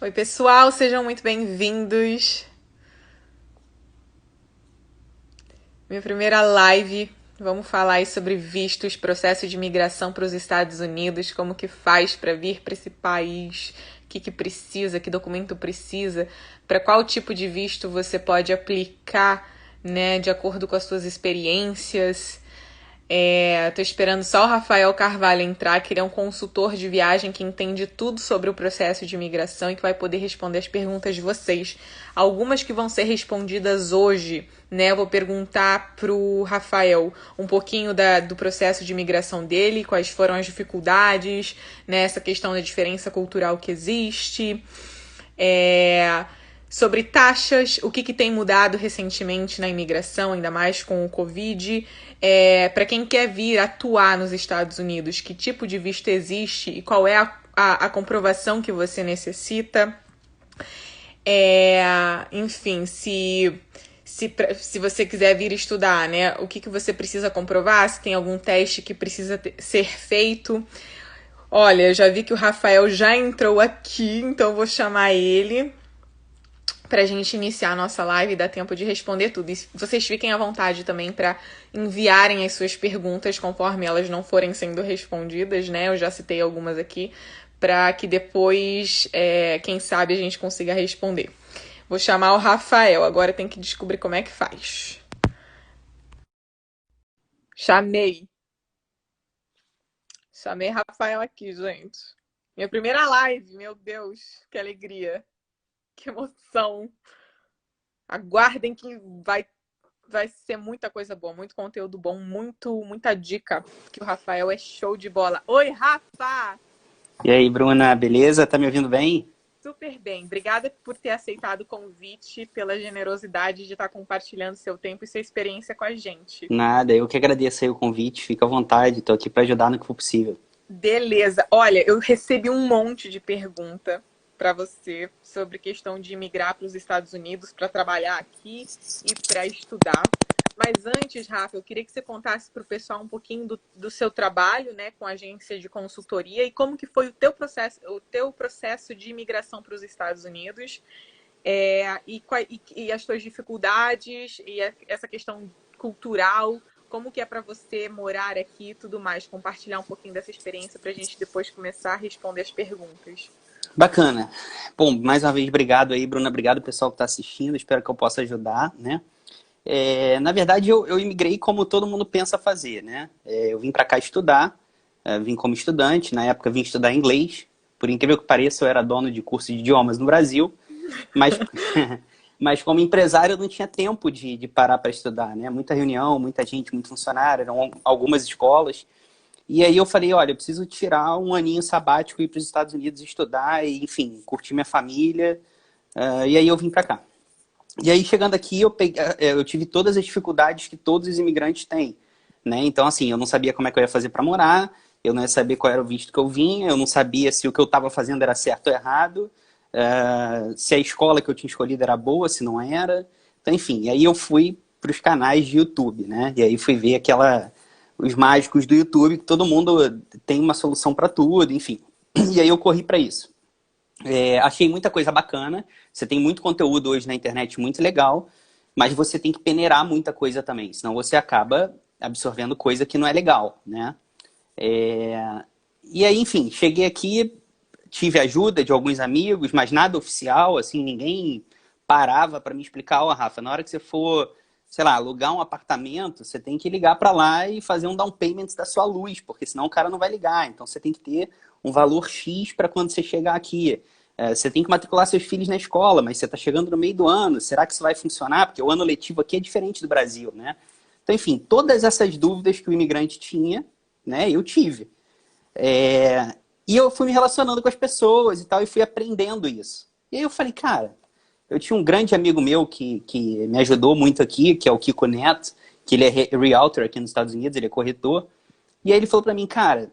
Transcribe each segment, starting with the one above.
Oi, pessoal, sejam muito bem-vindos. Minha primeira live. Vamos falar aí sobre vistos, processo de imigração para os Estados Unidos, como que faz para vir para esse país, o que precisa, que documento precisa, para qual tipo de visto você pode aplicar, né, de acordo com as suas experiências. Tô esperando só o Rafael Carvalho entrar, que ele é um consultor de viagem que entende tudo sobre o processo de imigração e que vai poder responder as perguntas de vocês. Algumas que vão ser respondidas hoje, né? Eu vou perguntar pro Rafael um pouquinho do processo de imigração dele, quais foram as dificuldades, né? Essa questão da diferença cultural que existe. Sobre taxas, o que tem mudado recentemente na imigração, ainda mais com o Covid. Para quem quer vir atuar nos Estados Unidos, que tipo de visto existe e qual é a comprovação que você necessita. Enfim, se você quiser vir estudar, né, o que você precisa comprovar, se tem algum teste que precisa ser feito. Olha, eu já vi que o Rafael já entrou aqui, então vou chamar ele pra gente iniciar a nossa live e dar tempo de responder tudo. E vocês fiquem à vontade também para enviarem as suas perguntas conforme elas não forem sendo respondidas, né? Eu já citei algumas aqui, para que depois, quem sabe, a gente consiga responder. Vou chamar o Rafael, agora tem que descobrir como é que faz. Chamei. Chamei Rafael aqui, gente. Minha primeira live, meu Deus, que alegria, que emoção. Aguardem que vai ser muita coisa boa, muito conteúdo bom, muita dica, que o Rafael é show de bola. Oi, Rafa! E aí, Bruna, beleza? Tá me ouvindo bem? Super bem. Obrigada por ter aceitado o convite, pela generosidade de estar compartilhando seu tempo e sua experiência com a gente. Nada, eu que agradeço aí o convite, fica à vontade, tô aqui para ajudar no que for possível. Beleza. Olha, eu recebi um monte de pergunta para você sobre questão de imigrar para os Estados Unidos para trabalhar aqui e para estudar. Mas antes, Rafa, eu queria que você contasse para o pessoal um pouquinho do seu trabalho, né, com a agência de consultoria e como que foi o teu processo de imigração para os Estados Unidos, e as suas dificuldades e essa questão cultural, como que é para você morar aqui e tudo mais. Compartilhar um pouquinho dessa experiência para a gente depois começar a responder as perguntas. Bacana. Bom, mais uma vez, obrigado aí, Bruna, obrigado pessoal que tá assistindo, espero que eu possa ajudar, né? Na verdade, eu imigrei como todo mundo pensa fazer, né? Eu vim para cá estudar, vim como estudante, na época vim estudar inglês, por incrível que pareça, eu era dono de curso de idiomas no Brasil, mas, mas como empresário eu não tinha tempo de parar para estudar, né? Muita reunião, muita gente, muito funcionário, eram algumas escolas. E aí eu falei, olha, eu preciso tirar um aninho sabático e ir para os Estados Unidos estudar e, enfim, curtir minha família. E aí eu vim para cá. E aí chegando aqui eu tive todas as dificuldades que todos os imigrantes têm, né? Então, assim, eu não sabia como é que eu ia fazer para morar, eu não ia saber qual era o visto que eu vinha, eu não sabia se o que eu estava fazendo era certo ou errado, se a escola que eu tinha escolhido era boa, se não era. Então, enfim, e aí eu fui para os canais de YouTube, né? E aí fui ver os mágicos do YouTube, que todo mundo tem uma solução para tudo, enfim. E aí eu corri para isso. Achei muita coisa bacana, você tem muito conteúdo hoje na internet muito legal, mas você tem que peneirar muita coisa também, senão você acaba absorvendo coisa que não é legal, né? E aí, enfim, cheguei aqui, tive ajuda de alguns amigos, mas nada oficial, assim, ninguém parava para me explicar, ó, Rafa, na hora que você for, sei lá, alugar um apartamento, você tem que ligar para lá e fazer um down payment da sua luz, porque senão o cara não vai ligar. Então você tem que ter um valor X para quando você chegar aqui. Você tem que matricular seus filhos na escola, mas você está chegando no meio do ano, será que isso vai funcionar? Porque o ano letivo aqui é diferente do Brasil, né? Então, enfim, todas essas dúvidas que o imigrante tinha, né, eu tive. E eu fui me relacionando com as pessoas e tal, e fui aprendendo isso. E aí eu falei, cara, eu tinha um grande amigo meu que me ajudou muito aqui, que é o Kiko Neto, que ele é realtor aqui nos Estados Unidos, ele é corretor. E aí ele falou pra mim, cara,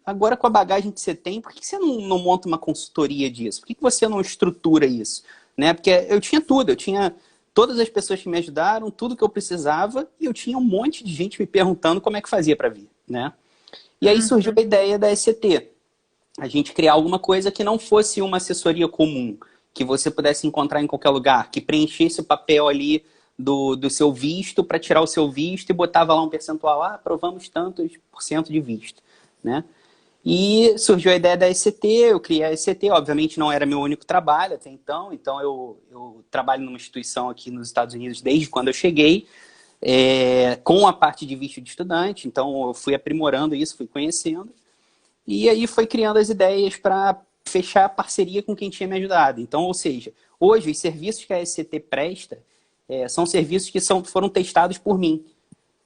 agora com a bagagem que você tem, por que você não monta uma consultoria disso? Por que você não estrutura isso? Né? Porque eu tinha tudo, eu tinha todas as pessoas que me ajudaram, tudo que eu precisava, e eu tinha um monte de gente me perguntando como é que fazia para vir, né? E aí surgiu a ideia da SCT. a gente criar alguma coisa que não fosse uma assessoria comum, que você pudesse encontrar em qualquer lugar, que preenchesse o papel ali do seu visto para tirar o seu visto e botava lá um percentual, aprovamos tantos por cento de visto, né? E surgiu a ideia da ECT, eu criei a ECT, obviamente não era meu único trabalho até então eu trabalho numa instituição aqui nos Estados Unidos desde quando eu cheguei, com a parte de visto de estudante, então eu fui aprimorando isso, fui conhecendo, e aí foi criando as ideias para fechar parceria com quem tinha me ajudado. Então, ou seja, hoje os serviços que a ECT presta são serviços que foram testados por mim.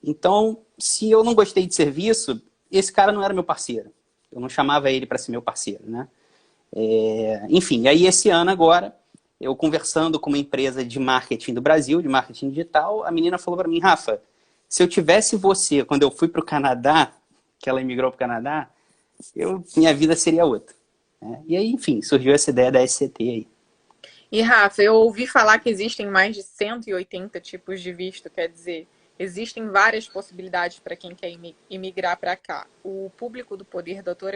Então, se eu não gostei de serviço, esse cara não era meu parceiro. Eu não chamava ele para ser meu parceiro, né? Enfim, aí esse ano agora, eu conversando com uma empresa de marketing do Brasil, de marketing digital, a menina falou para mim, Rafa, se eu tivesse você quando eu fui para o Canadá, que ela emigrou para o Canadá, minha vida seria outra. Né? E aí, enfim, surgiu essa ideia da SCT aí. E, Rafa, eu ouvi falar que existem mais de 180 tipos de visto, quer dizer, existem várias possibilidades para quem quer imigrar para cá. O público do Poder Doutor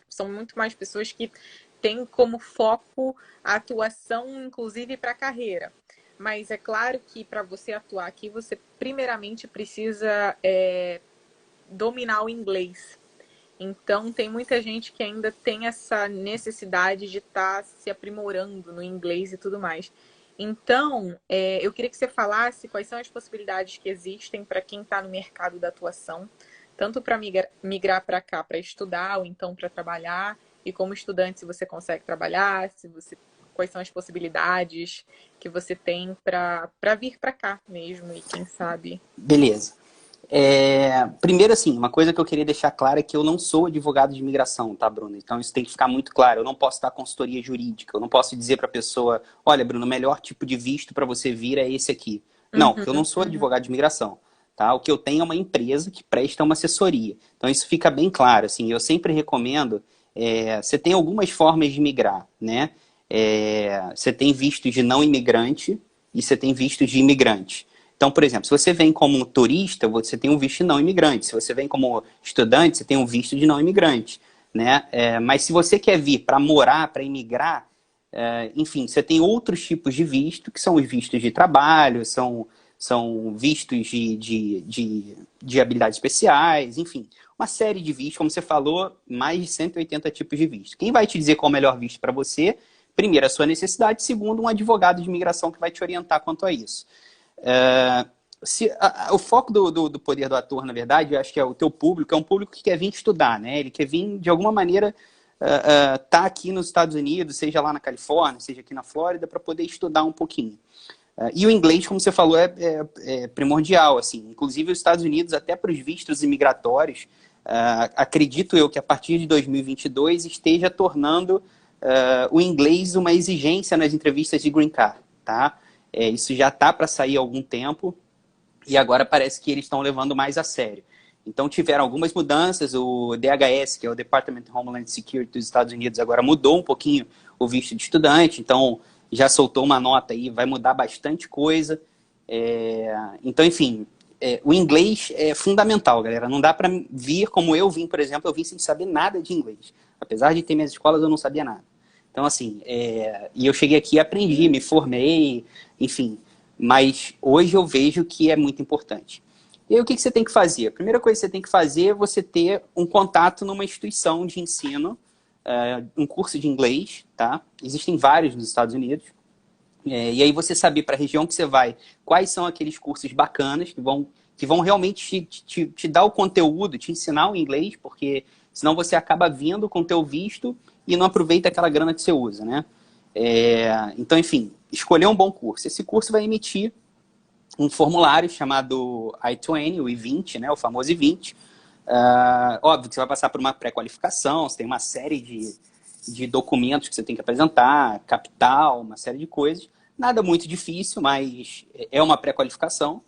são muito mais pessoas que têm como foco a atuação, inclusive para a carreira. Mas é claro que para você atuar aqui, você primeiramente precisa dominar o inglês. Então, tem muita gente que ainda tem essa necessidade de estar se aprimorando no inglês e tudo mais. Então, eu queria que você falasse quais são as possibilidades que existem para quem está no mercado da atuação, tanto para migrar para cá para estudar ou então para trabalhar, e como estudante, se você consegue trabalhar, quais são as possibilidades que você tem para vir para cá mesmo, e quem sabe. Beleza. Primeiro, assim, uma coisa que eu queria deixar clara é que eu não sou advogado de imigração, tá, Bruno? Então isso tem que ficar muito claro. Eu não posso dar consultoria jurídica, eu não posso dizer para a pessoa, olha, Bruno, o melhor tipo de visto para você vir é esse aqui. Não, porque eu não sou advogado de imigração, tá? O que eu tenho é uma empresa que presta uma assessoria. Então isso fica bem claro, assim, eu sempre recomendo, você tem algumas formas de migrar, né? Você tem vistos de não imigrante e você tem vistos de imigrante. Então, por exemplo, se você vem como turista, você tem um visto de não imigrante. Se você vem como estudante, você tem um visto de não imigrante. Né? Mas se você quer vir para morar, para imigrar, enfim, você tem outros tipos de visto, que são os vistos de trabalho, são vistos de habilidades especiais, enfim. Uma série de vistos, como você falou, mais de 180 tipos de visto. Quem vai te dizer qual é o melhor visto para você? Primeiro, a sua necessidade. Segundo, um advogado de imigração que vai te orientar quanto a isso. O foco do Poder do Ator, na verdade, eu acho que é o teu público, é um público que quer vir estudar, né? Ele quer vir, de alguma maneira, tá aqui nos Estados Unidos, seja lá na Califórnia, seja aqui na Flórida, para poder estudar um pouquinho. E o inglês, como você falou, é primordial, assim. Inclusive, os Estados Unidos, até para os vistos imigratórios, acredito eu que a partir de 2022 esteja tornando o inglês uma exigência nas entrevistas de Green Card, tá? Isso já está para sair há algum tempo e agora parece que eles estão levando mais a sério. Então tiveram algumas mudanças, o DHS, que é o Department of Homeland Security dos Estados Unidos, agora mudou um pouquinho o visto de estudante, então já soltou uma nota aí, vai mudar bastante coisa. Então, enfim, o inglês é fundamental, galera. Não dá para vir como eu vim, por exemplo, eu vim sem saber nada de inglês. Apesar de ter minhas escolas, eu não sabia nada. Então, assim, e eu cheguei aqui, aprendi, me formei, enfim. Mas hoje eu vejo que é muito importante. E aí, o que você tem que fazer? A primeira coisa que você tem que fazer é você ter um contato numa instituição de ensino, um curso de inglês, tá? Existem vários nos Estados Unidos. E aí você saber para a região que você vai, quais são aqueles cursos bacanas que vão realmente te dar o conteúdo, te ensinar o inglês, porque senão você acaba vindo com o teu visto e não aproveita aquela grana que você usa, né? Então, enfim, escolher um bom curso. Esse curso vai emitir um formulário chamado I-20, o I-20, né? O famoso I-20. Óbvio que você vai passar por uma pré-qualificação, você tem uma série de documentos que você tem que apresentar, capital, uma série de coisas. Nada muito difícil, mas é uma pré-qualificação.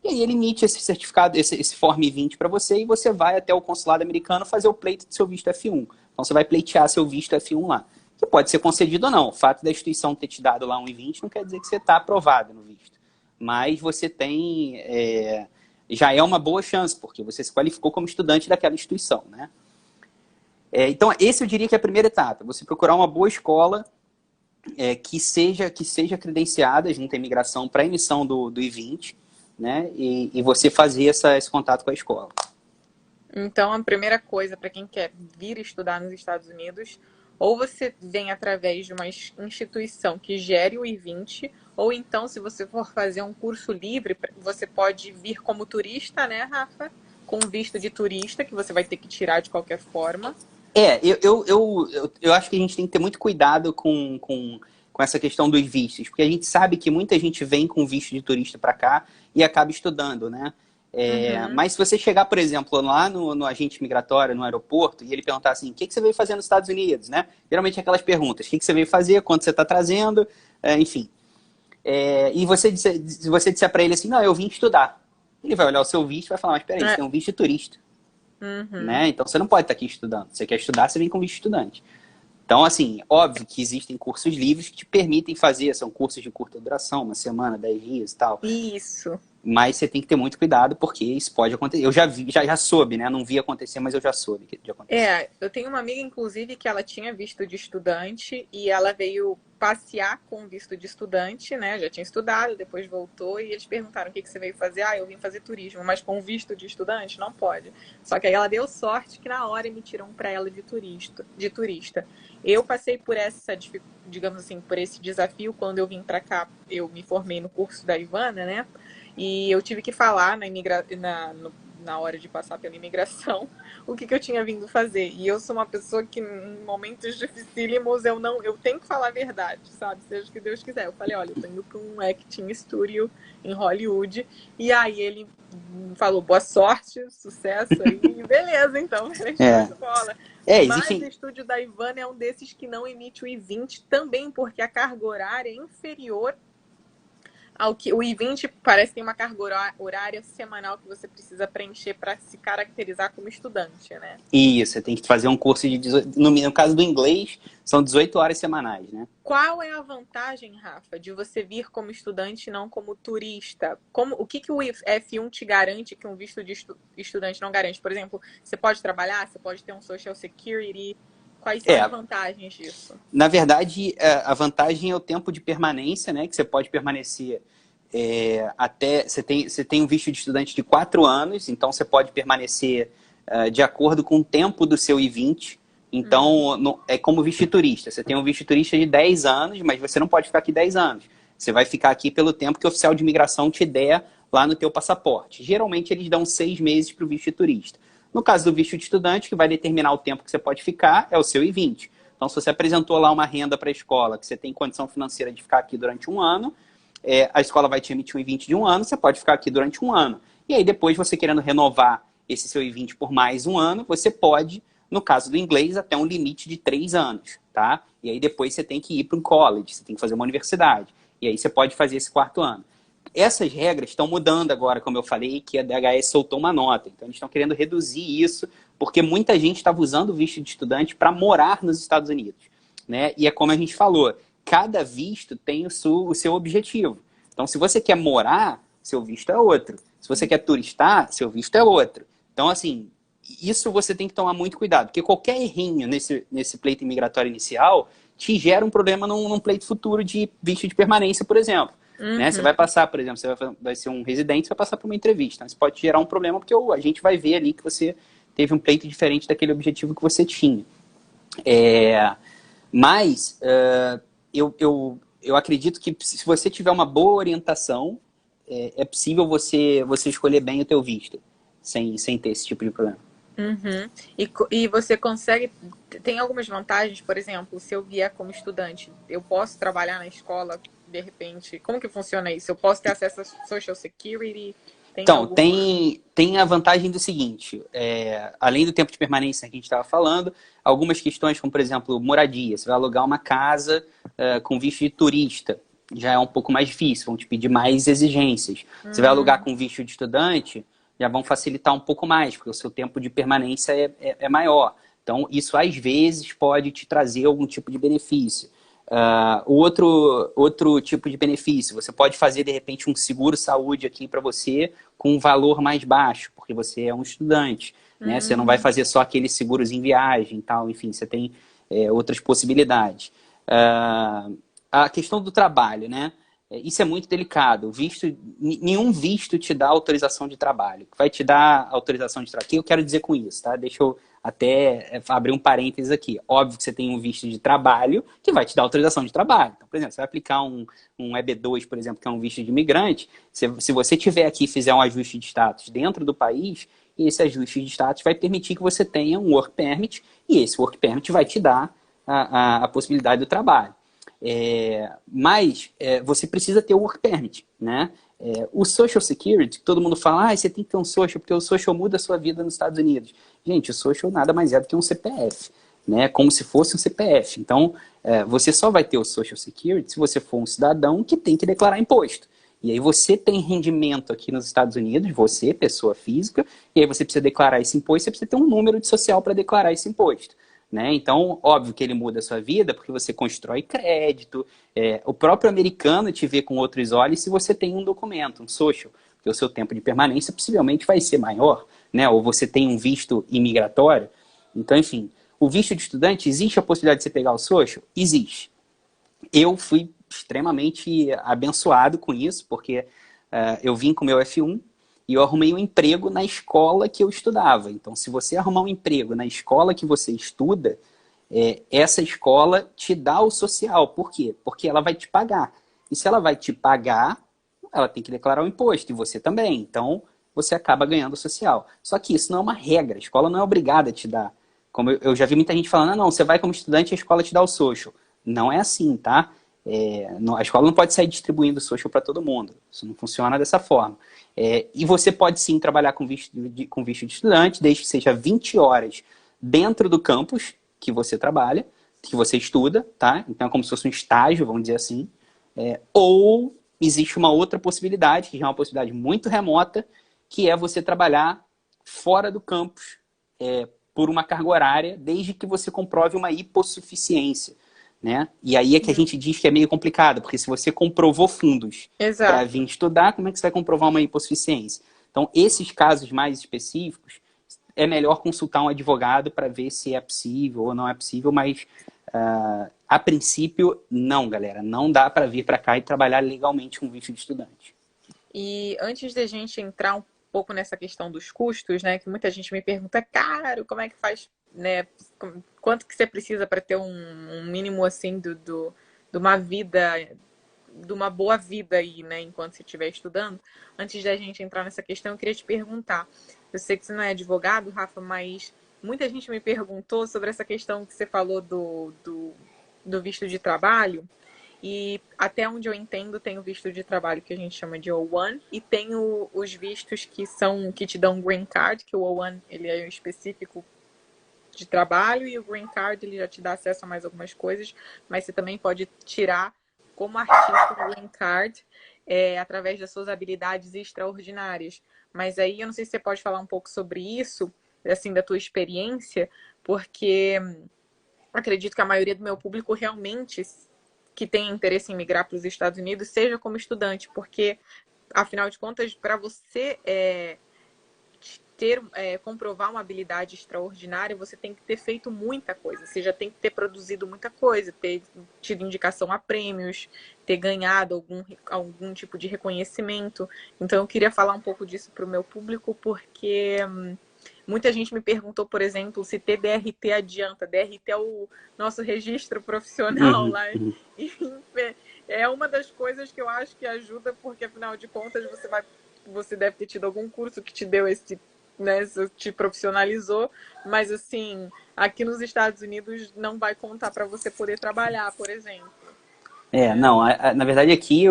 E aí ele emite esse certificado, esse Form 20 para você, e você vai até o consulado americano fazer o pleito do seu visto F1. Então você vai pleitear seu visto F1 lá, que pode ser concedido ou não. O fato da instituição ter te dado lá um I-20 não quer dizer que você está aprovado no visto. Mas você tem... já é uma boa chance, porque você se qualificou como estudante daquela instituição, né? Então, esse eu diria que é a primeira etapa. Você procurar uma boa escola que seja credenciada junto à imigração para emissão do I-20, né? E você fazer esse contato com a escola. Então, a primeira coisa para quem quer vir estudar nos Estados Unidos, ou você vem através de uma instituição que gere o I-20, ou então, se você for fazer um curso livre, você pode vir como turista, né, Rafa? Com visto de turista, que você vai ter que tirar de qualquer forma. Eu acho que a gente tem que ter muito cuidado com essa questão dos vistos, porque a gente sabe que muita gente vem com visto de turista para cá e acaba estudando, né? Mas se você chegar, por exemplo, lá no agente migratório, no aeroporto, e ele perguntar assim, o que você veio fazer nos Estados Unidos, né? Geralmente é aquelas perguntas, o que você veio fazer, quanto você está trazendo, enfim. E se você disser para ele assim, não, eu vim estudar. Ele vai olhar o seu visto e vai falar, mas peraí, você tem um visto de turista. Né? Então você não pode estar aqui estudando. Você quer estudar, você vem com visto de estudante. Então, assim, óbvio que existem cursos livres que te permitem fazer, são cursos de curta duração, uma semana, 10 dias e tal. Isso. Mas você tem que ter muito cuidado, porque isso pode acontecer. Eu já soube, né? Não vi acontecer, mas eu já soube que de acontecer. Eu tenho uma amiga, inclusive, que ela tinha visto de estudante e ela veio passear com visto de estudante, né? Já tinha estudado, depois voltou e eles perguntaram o que você veio fazer. Ah, eu vim fazer turismo, mas com visto de estudante não pode. Só que aí ela deu sorte que na hora emitiram para ela de turista. Eu passei por essa, digamos assim, por esse desafio quando eu vim para cá. Eu me formei no curso da Ivana, né? E eu tive que falar na hora de passar pela imigração o que eu tinha vindo fazer. E eu sou uma pessoa que, em momentos dificílimos, eu tenho que falar a verdade, sabe? Seja o que Deus quiser. Eu falei, olha, eu tô indo para um acting studio em Hollywood. E aí ele falou, boa sorte, sucesso aí. Beleza, então. Escola. Mas o estúdio da Ivana é um desses que não emite o I-20 também, porque a carga horária é inferior ao que o I-20 parece que tem uma carga horária semanal que você precisa preencher para se caracterizar como estudante, né? Isso, você tem que fazer um curso de 18... No caso do inglês, são 18 horas semanais, né? Qual é a vantagem, Rafa, de você vir como estudante e não como turista? O que o F1 te garante que um visto de estudante não garante? Por exemplo, você pode trabalhar, você pode ter um Social Security. Quais são as vantagens disso? Na verdade, a vantagem é o tempo de permanência, né? Que você pode permanecer até... Você tem um visto de estudante de 4 anos, então você pode permanecer de acordo com o tempo do seu I-20. Então, é como visto de turista. Você tem um visto de turista de 10 anos, mas você não pode ficar aqui 10 anos. Você vai ficar aqui pelo tempo que o oficial de imigração te der lá no teu passaporte. Geralmente, eles dão 6 meses para o visto de turista. No caso do visto de estudante, que vai determinar o tempo que você pode ficar, é o seu I-20. Então, se você apresentou lá uma renda para a escola, que você tem condição financeira de ficar aqui durante um ano, a escola vai te emitir um I-20 de um ano, você pode ficar aqui durante um ano. E aí, depois, você querendo renovar esse seu I-20 por mais um ano, você pode, no caso do inglês, até um limite de 3 anos, tá? E aí, depois, você tem que ir para um college, você tem que fazer uma universidade. E aí, você pode fazer esse 4º ano. Essas regras estão mudando agora, como eu falei, que a DHS soltou uma nota. Então, eles estão querendo reduzir isso, porque muita gente estava usando o visto de estudante para morar nos Estados Unidos, né? E é como a gente falou, cada visto tem o seu objetivo. Então, se você quer morar, seu visto é outro. Se você quer turistar, seu visto é outro. Então, assim, isso você tem que tomar muito cuidado, porque qualquer errinho nesse pleito imigratório inicial te gera um problema num pleito futuro de visto de permanência, por exemplo. Né? Você vai passar, por exemplo, você vai ser um residente, você vai passar por uma entrevista. Então, isso pode gerar um problema, porque a gente vai ver ali que você teve um pleito diferente daquele objetivo que você tinha. Mas eu acredito que se você tiver uma boa orientação, é possível você escolher bem o teu visto, sem ter esse tipo de problema. E você consegue... Tem algumas vantagens, por exemplo, se eu vier como estudante, eu posso trabalhar na escola, de repente... Como que funciona isso? Eu posso ter acesso a Social Security? Tem a vantagem do seguinte, além do tempo de permanência que a gente estava falando, algumas questões como, por exemplo, moradia. Você vai alugar uma casa com visto de turista, já é um pouco mais difícil, vão te pedir mais exigências. Você vai alugar com visto de estudante, já vão facilitar um pouco mais, porque o seu tempo de permanência é maior. Então, isso às vezes pode te trazer algum tipo de benefício. O outro tipo de benefício, você pode fazer, de repente, um seguro-saúde aqui para você com um valor mais baixo, porque você é um estudante, né? Você não vai fazer só aqueles seguros em viagem e tal, enfim, você tem outras possibilidades. A questão do trabalho, né? Isso é muito delicado. Nenhum visto te dá autorização de trabalho. O que vai te dar autorização de trabalho? O que eu quero dizer com isso, tá? Deixa eu até abrir um parênteses aqui. Óbvio que você tem um visto de trabalho que vai te dar autorização de trabalho. Então, por exemplo, você vai aplicar um EB2, por exemplo, que é um visto de imigrante. Se você tiver aqui e fizer um ajuste de status dentro do país, esse ajuste de status vai permitir que você tenha um work permit e esse work permit vai te dar a possibilidade do trabalho. Mas você precisa ter o work permit, né? O Social Security, todo mundo fala, você tem que ter um Social, porque o Social muda a sua vida nos Estados Unidos. Gente, o Social nada mais é do que um CPF, né? Como se fosse um CPF. Então, você só vai ter o Social Security se você for um cidadão que tem que declarar imposto. E aí você tem rendimento aqui nos Estados Unidos, você, pessoa física, e aí você precisa declarar esse imposto, você precisa ter um número de social para declarar esse imposto. Né? Então, óbvio que ele muda a sua vida porque você constrói crédito. O próprio americano te vê com outros olhos se você tem um documento, um social, porque o seu tempo de permanência possivelmente vai ser maior, né? Ou você tem um visto imigratório. Então, enfim, o visto de estudante, existe a possibilidade de você pegar o social? Existe. Eu fui extremamente abençoado com isso, porque eu vim com o meu F1, e eu arrumei um emprego na escola que eu estudava. Então, se você arrumar um emprego na escola que você estuda, essa escola te dá o social. Por quê? Porque ela vai te pagar. E se ela vai te pagar, ela tem que declarar o imposto, e você também. Então, você acaba ganhando o social. Só que isso não é uma regra. A escola não é obrigada a te dar. Como eu já vi muita gente falando, não, você vai como estudante e a escola te dá o social. Não é assim, tá? A escola não pode sair distribuindo social para todo mundo. Isso não funciona dessa forma. E você pode sim trabalhar com visto de estudante, desde que seja 20 horas dentro do campus que você trabalha, que você estuda, tá? Então é como se fosse um estágio, vamos dizer assim. Ou existe uma outra possibilidade, que já é uma possibilidade muito remota, que é você trabalhar fora do campus por uma carga horária, desde que você comprove uma hipossuficiência. Né? E aí é que a gente diz que é meio complicado, porque se você comprovou fundos para vir estudar, como é que você vai comprovar uma hipossuficiência? Então, esses casos mais específicos, é melhor consultar um advogado para ver se é possível ou não é possível, mas a princípio, não, galera. Não dá para vir para cá e trabalhar legalmente com visto de estudante. E antes da gente entrar um pouco nessa questão dos custos, né, que muita gente me pergunta, caro, como é que faz, né, quanto que você precisa para ter um mínimo assim de uma vida, de uma boa vida aí, né, enquanto você estiver estudando. Antes da gente entrar nessa questão, eu queria te perguntar, eu sei que você não é advogado, Rafa, mas muita gente me perguntou sobre essa questão que você falou do visto de trabalho. E até onde eu entendo, tem o visto de trabalho que a gente chama de O1 e tem os vistos que te dão green card, que o O1 ele é específico de trabalho e o green card ele já te dá acesso a mais algumas coisas, mas você também pode tirar como artista o green card através das suas habilidades extraordinárias. Mas aí eu não sei se você pode falar um pouco sobre isso, assim, da tua experiência, porque acredito que a maioria do meu público realmente que tem interesse em migrar para os Estados Unidos seja como estudante, porque, afinal de contas, para você comprovar uma habilidade extraordinária, você tem que ter feito muita coisa, você já tem que ter produzido muita coisa, ter tido indicação a prêmios, ter ganhado algum tipo de reconhecimento. Então, eu queria falar um pouco disso para o meu público, porque muita gente me perguntou, por exemplo, se ter DRT adianta. DRT é o nosso registro profissional lá. E é uma das coisas que eu acho que ajuda, porque afinal de contas você deve ter tido algum curso que te deu esse, né, te profissionalizou, mas assim, aqui nos Estados Unidos não vai contar para você poder trabalhar, por exemplo. Não, na verdade aqui,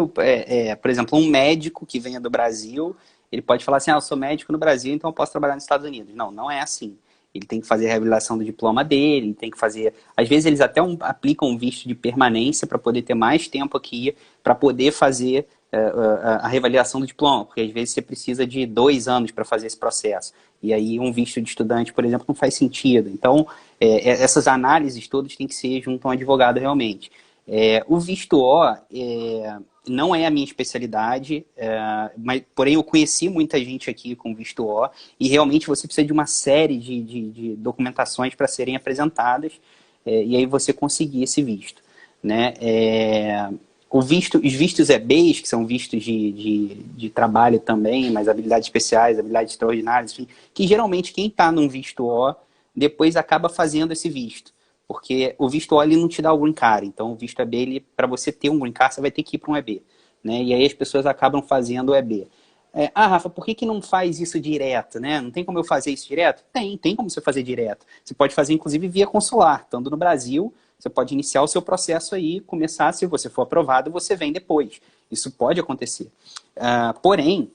por exemplo, um médico que venha do Brasil, ele pode falar assim, eu sou médico no Brasil, então eu posso trabalhar nos Estados Unidos. Não, não é assim. Ele tem que fazer a revalidação do diploma dele, tem que fazer... Às vezes eles até aplicam um visto de permanência para poder ter mais tempo aqui, para poder fazer a revalidação do diploma, porque às vezes você precisa de 2 anos para fazer esse processo. E aí um visto de estudante, por exemplo, não faz sentido. Então, essas análises todas têm que ser junto a um advogado realmente. O visto O não é a minha especialidade, mas, porém eu conheci muita gente aqui com visto O e realmente você precisa de uma série de documentações para serem apresentadas e aí você conseguir esse visto, né? Os vistos EBs, que são vistos de trabalho também, mas habilidades especiais, habilidades extraordinárias, enfim, que geralmente quem está num visto O depois acaba fazendo esse visto. Porque o visto O ele não te dá o green card. Então, o visto EB, para você ter um green card, você vai ter que ir para um EB. Né? E aí as pessoas acabam fazendo o EB. Rafa, por que não faz isso direto? Né? Não tem como eu fazer isso direto? Tem como você fazer direto. Você pode fazer, inclusive, via consular. Estando no Brasil, você pode iniciar o seu processo aí, começar, se você for aprovado, você vem depois. Isso pode acontecer. Porém,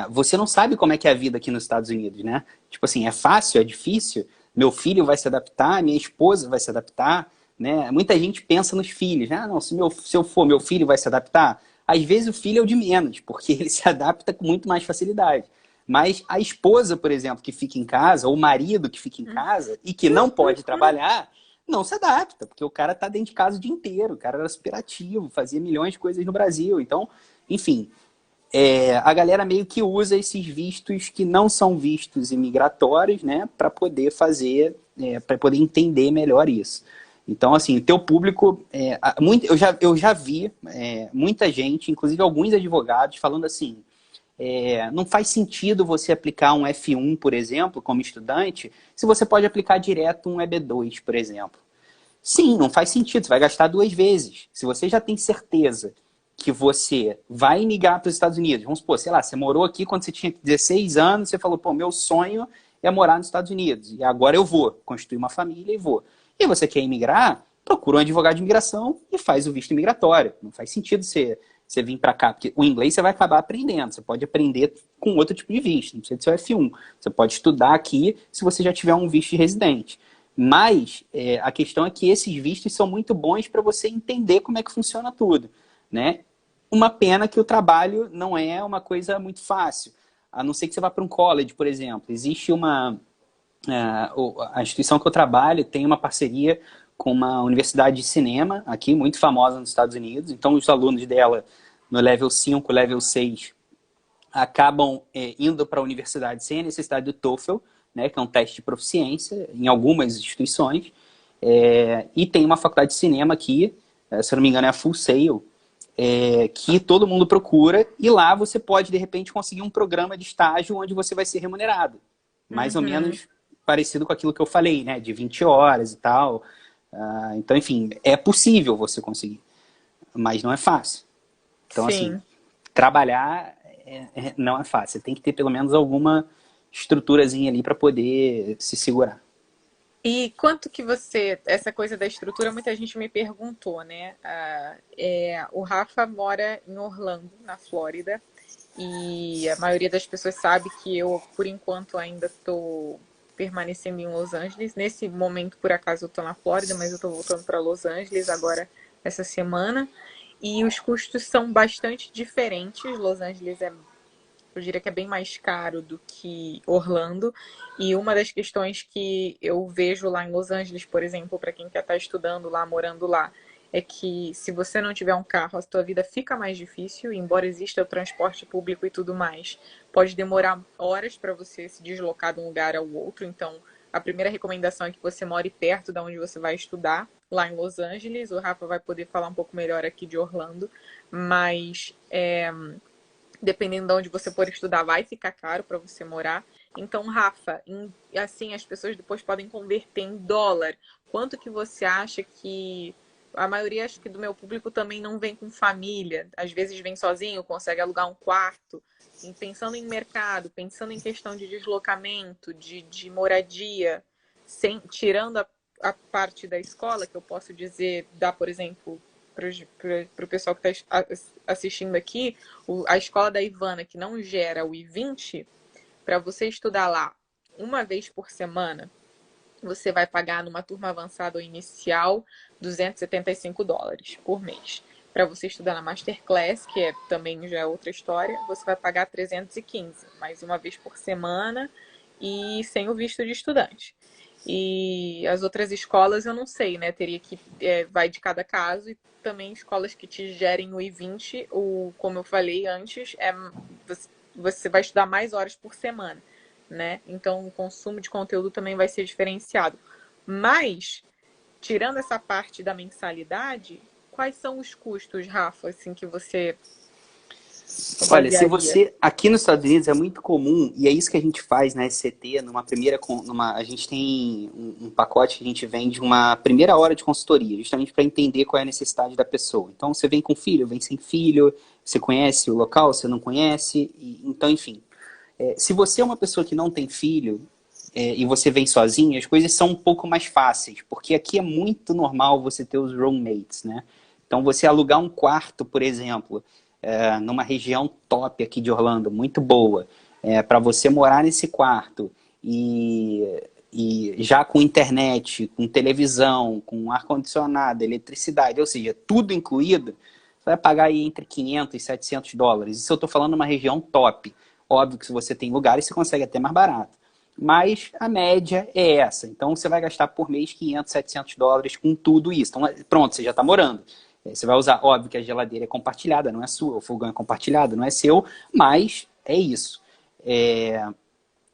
você não sabe como é que é a vida aqui nos Estados Unidos, né? Tipo assim, é fácil, é difícil? Meu filho vai se adaptar, minha esposa vai se adaptar, né? Muita gente pensa nos filhos, né? Não, se eu for, meu filho vai se adaptar. Às vezes o filho é o de menos, porque ele se adapta com muito mais facilidade. Mas a esposa, por exemplo, que fica em casa, ou o marido que fica em casa e que não pode trabalhar, não se adapta, porque o cara tá dentro de casa o dia inteiro, o cara era super ativo, fazia milhões de coisas no Brasil. Então, enfim, a galera meio que usa esses vistos que não são vistos imigratórios, né, para poder fazer, para poder entender melhor isso. Então, assim, o teu público, eu já vi muita gente, inclusive alguns advogados, falando assim, não faz sentido você aplicar um F1, por exemplo, como estudante, se você pode aplicar direto um EB2, por exemplo. Sim, não faz sentido, você vai gastar duas vezes. Se você já tem certeza que você vai migrar para os Estados Unidos, vamos supor, sei lá, você morou aqui quando você tinha 16 anos, você falou, pô, meu sonho é morar nos Estados Unidos, e agora eu vou constituir uma família e vou. E você quer imigrar, procura um advogado de imigração e faz o visto migratório. Não faz sentido você vir para cá, porque o inglês você vai acabar aprendendo, você pode aprender com outro tipo de visto, não precisa de ser o F1. Você pode estudar aqui se você já tiver um visto de residente. Mas a questão é que esses vistos são muito bons para você entender como é que funciona tudo, né? Uma pena que o trabalho não é uma coisa muito fácil. A não ser que você vá para um college, por exemplo. Existe a instituição que eu trabalho tem uma parceria com uma universidade de cinema aqui, muito famosa nos Estados Unidos. Então, os alunos dela, no level 5, level 6, acabam indo para a universidade sem a necessidade do TOEFL, né, que é um teste de proficiência em algumas instituições. E tem uma faculdade de cinema aqui, se eu não me engano é a Full Sail, que todo mundo procura, e lá você pode, de repente, conseguir um programa de estágio onde você vai ser remunerado. Mais ou menos parecido com aquilo que eu falei, né? De 20 horas e tal. Então, enfim, é possível você conseguir, mas não é fácil. Então, assim, Sim. trabalhar não é fácil. Você tem que ter pelo menos alguma estruturazinha ali para poder se segurar. E quanto que você, essa coisa da estrutura, muita gente me perguntou, né? O Rafa mora em Orlando, na Flórida, e a maioria das pessoas sabe que eu, por enquanto, ainda estou permanecendo em Los Angeles. Nesse momento, por acaso, eu estou na Flórida, mas eu estou voltando para Los Angeles agora, essa semana. E os custos são bastante diferentes. Los Angeles eu diria que é bem mais caro do que Orlando. E uma das questões que eu vejo lá em Los Angeles, por exemplo, para quem quer estar estudando lá, morando lá, é que se você não tiver um carro, a sua vida fica mais difícil, embora exista o transporte público e tudo mais. Pode demorar horas para você se deslocar de um lugar ao outro. Então, a primeira recomendação é que você more perto de onde você vai estudar, lá em Los Angeles. O Rafa vai poder falar um pouco melhor aqui de Orlando, mas dependendo de onde você for estudar, vai ficar caro para você morar. Então, Rafa, assim as pessoas depois podem converter em dólar. Quanto que você acha que a maioria, acho que do meu público também não vem com família, às vezes vem sozinho, consegue alugar um quarto. E pensando em mercado, pensando em questão de deslocamento, de moradia, tirando a parte da escola, que eu posso dizer, dar, por exemplo, para o pessoal que está assistindo aqui, a escola da Ivana, que não gera o I-20, para você estudar lá uma vez por semana, você vai pagar numa turma avançada ou inicial $275 por mês. Para você estudar na Masterclass, que também já é outra história, você vai pagar 315, mais uma vez por semana e sem o visto de estudante. E as outras escolas eu não sei, né? Teria que, vai de cada caso, e também escolas que te gerem o I-20, como eu falei antes, você vai estudar mais horas por semana, né? Então o consumo de conteúdo também vai ser diferenciado. Mas, tirando essa parte da mensalidade, quais são os custos, Rafa, assim, que você Olha, se avaliaria? você. Aqui nos Estados Unidos é muito comum, e é isso que a gente faz na SCT, numa primeira. A gente tem um pacote que a gente vende uma primeira hora de consultoria, justamente para entender qual é a necessidade da pessoa. Então, você vem com filho, vem sem filho, você conhece o local, você não conhece, então, enfim. Se você é uma pessoa que não tem filho, e você vem sozinho, as coisas são um pouco mais fáceis, porque aqui é muito normal você ter os roommates, né? Então, você alugar um quarto, por exemplo, numa região top aqui de Orlando, muito boa, para você morar nesse quarto e, e já com internet, com televisão, com ar-condicionado, eletricidade, ou seja, tudo incluído, você vai pagar aí entre 500 e 700 dólares. Isso eu estou falando numa região top. Óbvio que se você tem lugares, você consegue até mais barato. Mas a média é essa. Então você vai gastar por mês 500, 700 dólares com tudo isso. Então pronto, você já está morando. Você vai usar, óbvio que a geladeira é compartilhada, não é sua, o fogão é compartilhado, não é seu, mas é isso.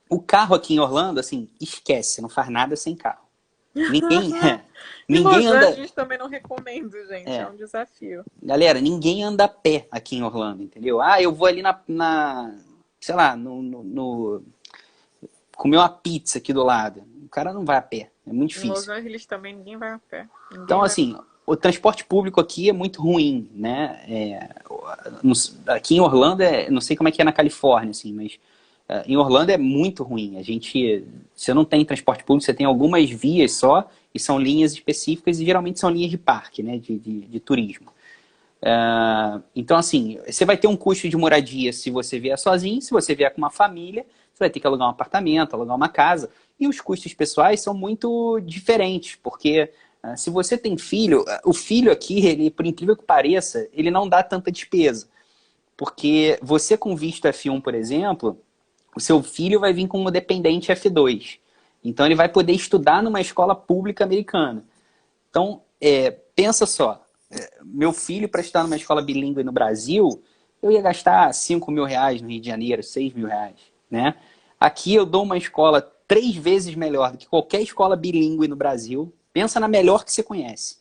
O carro aqui em Orlando, assim, esquece, não faz nada sem carro. Ninguém, Em ninguém Los anda. Angeles também não recomendo, gente, é É, um desafio. galera, ninguém anda a pé aqui em Orlando, entendeu? Ah, eu vou ali sei lá, comer uma pizza aqui do lado. O cara não vai a pé, é muito Em Los difícil. Angeles também ninguém vai a pé. Então, Ninguém vai. assim, o transporte público aqui é muito ruim, né? Aqui em Orlando, não sei como é que é na Califórnia, assim, mas em Orlando é muito ruim. Você não tem transporte público, você tem algumas vias só, e são linhas específicas, e geralmente são linhas de parque, né? De turismo. Então, assim, você vai ter um custo de moradia se você vier sozinho, se você vier com uma família, você vai ter que alugar um apartamento, alugar uma casa. E os custos pessoais são muito diferentes, porque se você tem filho, o filho aqui, ele, por incrível que pareça, ele não dá tanta despesa. Porque você com visto F1, por exemplo, o seu filho vai vir como dependente F2. Então ele vai poder estudar numa escola pública americana. Então, pensa só, meu filho para estudar numa escola bilíngue no Brasil, eu ia gastar 5 mil reais no Rio de Janeiro, 6 mil reais, né? Aqui eu dou uma escola 3 vezes melhor do que qualquer escola bilíngue no Brasil. Pensa na melhor que você conhece.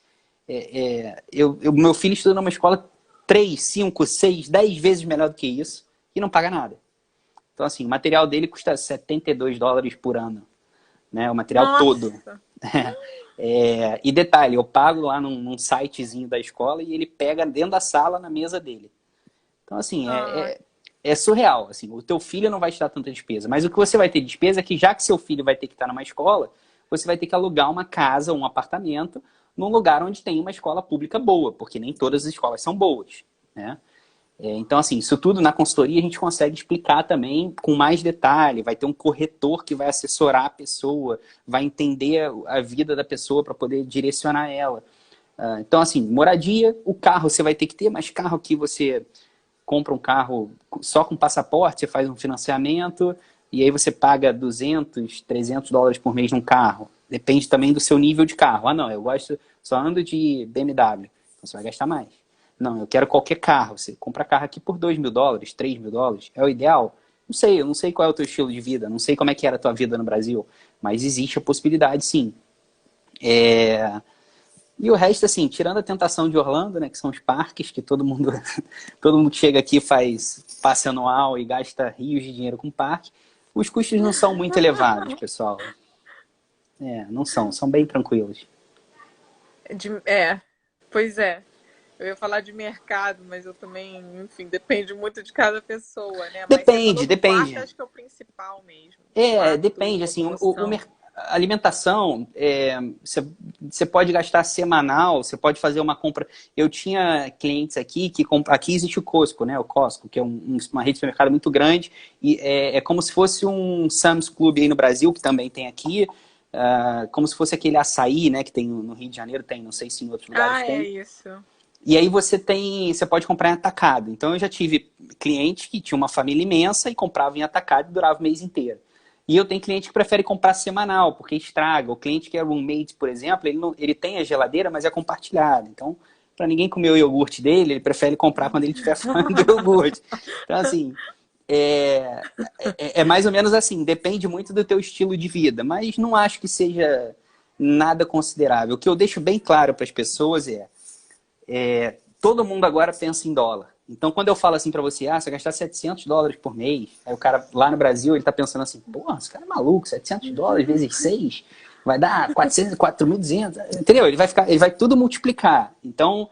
Meu filho estuda numa escola 3, 5, 6, 10 vezes melhor do que isso e não paga nada. Então, assim, o material dele custa 72 dólares por ano, né? O material todo. Nossa! E detalhe, eu pago lá num sitezinho da escola e ele pega dentro da sala na mesa dele. Então, assim, Ah, é surreal. Assim, o teu filho não vai te dar tanta despesa. Mas o que você vai ter de despesa é que já que seu filho vai ter que estar numa escola, você vai ter que alugar uma casa, um apartamento, num lugar onde tem uma escola pública boa, porque nem todas as escolas são boas, né? Então, assim, isso tudo na consultoria a gente consegue explicar também com mais detalhe. Vai ter um corretor que vai assessorar a pessoa, vai entender a vida da pessoa para poder direcionar ela. Então, assim, moradia, o carro você vai ter que ter, mas carro que você compra um carro só com passaporte, você faz um financiamento e aí você paga 200, 300 dólares por mês num carro. Depende também do seu nível de carro. Ah, não, só ando de BMW. Então você vai gastar mais. Não, eu quero qualquer carro. Você compra carro aqui por 2 mil dólares, 3 mil dólares. É o ideal? Não sei, eu não sei qual é o teu estilo de vida, não sei como é que era a tua vida no Brasil, mas existe a possibilidade, sim. E o resto, assim, tirando a tentação de Orlando, né, que são os parques, que todo mundo, todo mundo que chega aqui faz passe anual e gasta rios de dinheiro com parque, os custos não são muito elevados, pessoal. Não são bem tranquilos. pois é. Eu ia falar de mercado, mas eu também, enfim, depende muito de cada pessoa, né? Mas você falou Depende, do quarto, depende. acho que é o principal mesmo. Quarto, Depende, assim, locomoção. alimentação, você pode gastar semanal, você pode fazer uma compra. Eu tinha clientes aqui que aqui existe o Costco, né? O Costco, que é uma rede de supermercado muito grande, e é como se fosse um Sam's Club aí no Brasil, que também tem aqui, como se fosse aquele açaí, né? Que tem no Rio de Janeiro, tem, não sei se em outros lugares Ah, é tem. isso. E aí você pode comprar em atacado. Então eu já tive clientes que tinham uma família imensa e compravam em atacado e durava o mês inteiro. E eu tenho cliente que prefere comprar semanal, porque estraga. O cliente que é roommate, por exemplo, ele, não, ele tem a geladeira, mas é compartilhada. Então, para ninguém comer o iogurte dele, ele prefere comprar quando ele estiver fome do iogurte. Então, assim, é, é mais ou menos assim, depende muito do teu estilo de vida, mas não acho que seja nada considerável. O que eu deixo bem claro para as pessoas todo mundo agora pensa em dólar. Então, quando eu falo assim para você, você vai gastar US$ 700 por mês, aí o cara lá no Brasil, ele tá pensando assim, pô, esse cara é maluco, US$ 700 vezes 6 vai dar 400, 4.200, entendeu? Ele vai tudo multiplicar. Então,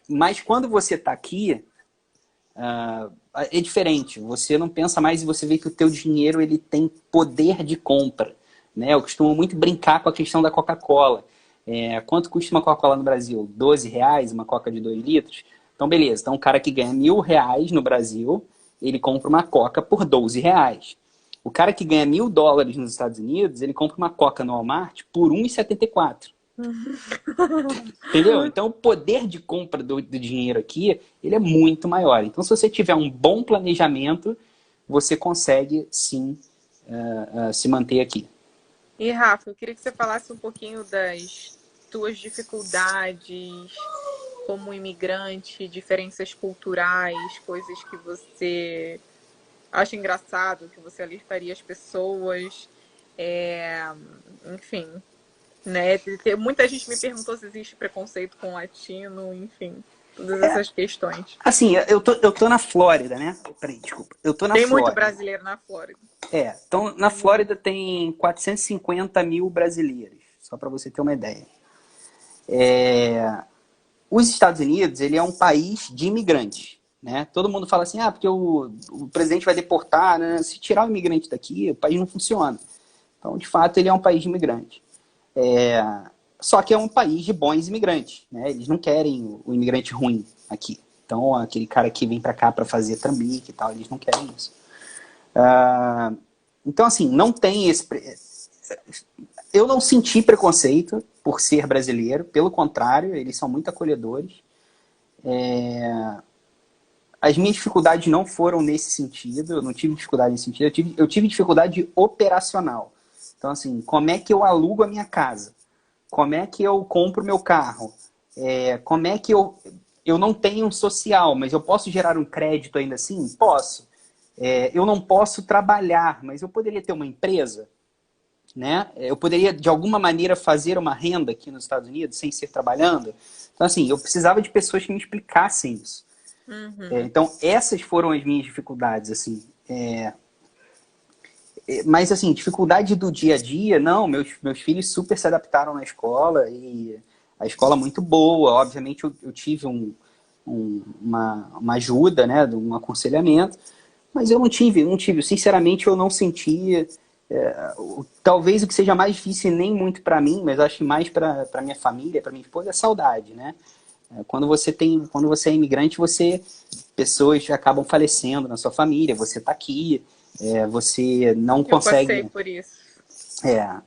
mas quando você tá aqui, é diferente. Você não pensa mais e você vê que o teu dinheiro ele tem poder de compra. Né? Eu costumo muito brincar com a questão da Coca-Cola. Quanto custa uma Coca-Cola no Brasil? R$ 12, uma Coca de 2 litros? Então, beleza. Então, um cara que ganha R$ 1.000 no Brasil, ele compra uma Coca por R$ 12. O cara que ganha US$ 1.000 nos Estados Unidos, ele compra uma Coca no Walmart por R$ 1,74. Entendeu? Então, o poder de compra do dinheiro aqui, ele é muito maior. Então, se você tiver um bom planejamento, você consegue, sim, se manter aqui. E, Rafa, eu queria que você falasse um pouquinho das tuas dificuldades como imigrante, diferenças culturais, coisas que você acha engraçado, que você alertaria as pessoas. Enfim, né? Muita gente me perguntou se existe preconceito com latino, enfim, todas essas questões. Assim, eu tô na Flórida, né? Peraí, desculpa. Eu tô na Tem muito Flórida. brasileiro na Flórida. Então, na Flórida tem 450 mil brasileiros, só para você ter uma ideia. Os Estados Unidos, ele é um país de imigrantes, né? Todo mundo fala assim, porque o presidente vai deportar, né? Se tirar o imigrante daqui, o país não funciona. Então, de fato, ele é um país de imigrantes. Só que é um país de bons imigrantes, né? Eles não querem o imigrante ruim aqui. Então, aquele cara que vem para cá para fazer trambique e tal, eles não querem isso. Então, assim, não tem esse... Eu não senti preconceito por ser brasileiro, pelo contrário, eles são muito acolhedores. As minhas dificuldades não foram nesse sentido, eu não tive dificuldade nesse sentido, eu tive dificuldade operacional. Então, assim, como é que eu alugo a minha casa? Como é que eu compro meu carro? Como é que eu não tenho um social, mas eu posso gerar um crédito ainda assim? Posso. Eu não posso trabalhar, mas eu poderia ter uma empresa, né? Eu poderia, de alguma maneira, fazer uma renda aqui nos Estados Unidos sem ser trabalhando. Então, assim, eu precisava de pessoas que me explicassem isso. Então, essas foram as minhas dificuldades, assim. Mas, assim, dificuldade do dia a dia, não. Meus filhos super se adaptaram na escola e a escola é muito boa. Obviamente, eu tive uma ajuda, né, um aconselhamento, mas eu não tive. Sinceramente, eu não senti. Talvez o que seja mais difícil, nem muito para mim, mas acho que mais para minha família, para minha esposa, é saudade, né? Quando você é imigrante, pessoas acabam falecendo na sua família, você está aqui, você não Eu passei consegue. por isso.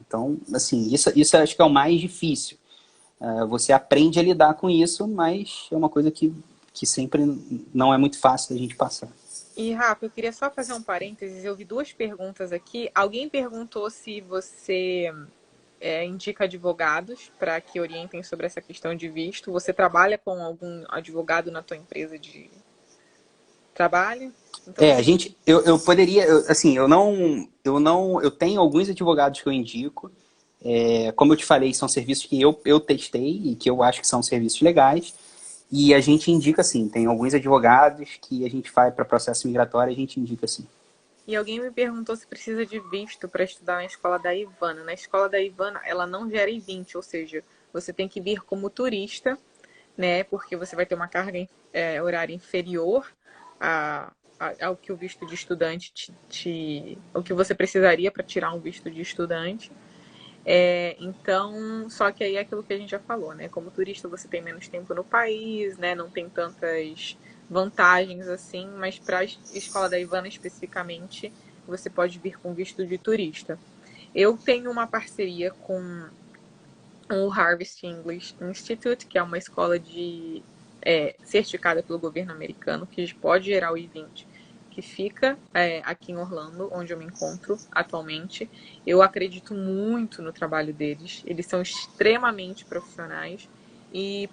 Então, assim, isso acho que é o mais difícil. Você aprende a lidar com isso, mas é uma coisa que sempre não é muito fácil da gente passar. E, Rafa, eu queria só fazer um parênteses. Eu vi duas perguntas aqui. Alguém perguntou se você indica advogados para que orientem sobre essa questão de visto. Você trabalha com algum advogado na tua empresa de trabalho? Então, Eu poderia, assim, eu tenho alguns advogados que eu indico. Como eu te falei, são serviços que eu testei e que eu acho que são serviços legais. E a gente indica, assim, tem alguns advogados que a gente faz para processo migratório, a gente indica, assim. e alguém me perguntou se precisa de visto para estudar na escola da Ivana. Na escola da Ivana, ela não gera I-20, ou seja, você tem que vir como turista, né? Porque você vai ter uma carga horária inferior ao que o visto de estudante o que você precisaria para tirar um visto de estudante. Então, só que aí é aquilo que a gente já falou, né? Como turista você tem menos tempo no país, né? Não tem tantas vantagens assim, mas para a escola da Ivana especificamente, você pode vir com visto de turista. Eu tenho uma parceria com o Harvest English Institute, que é uma escola certificada pelo governo americano, que pode gerar o I-20, que fica aqui em Orlando, onde eu me encontro atualmente. Eu acredito muito no trabalho deles. Eles são extremamente profissionais e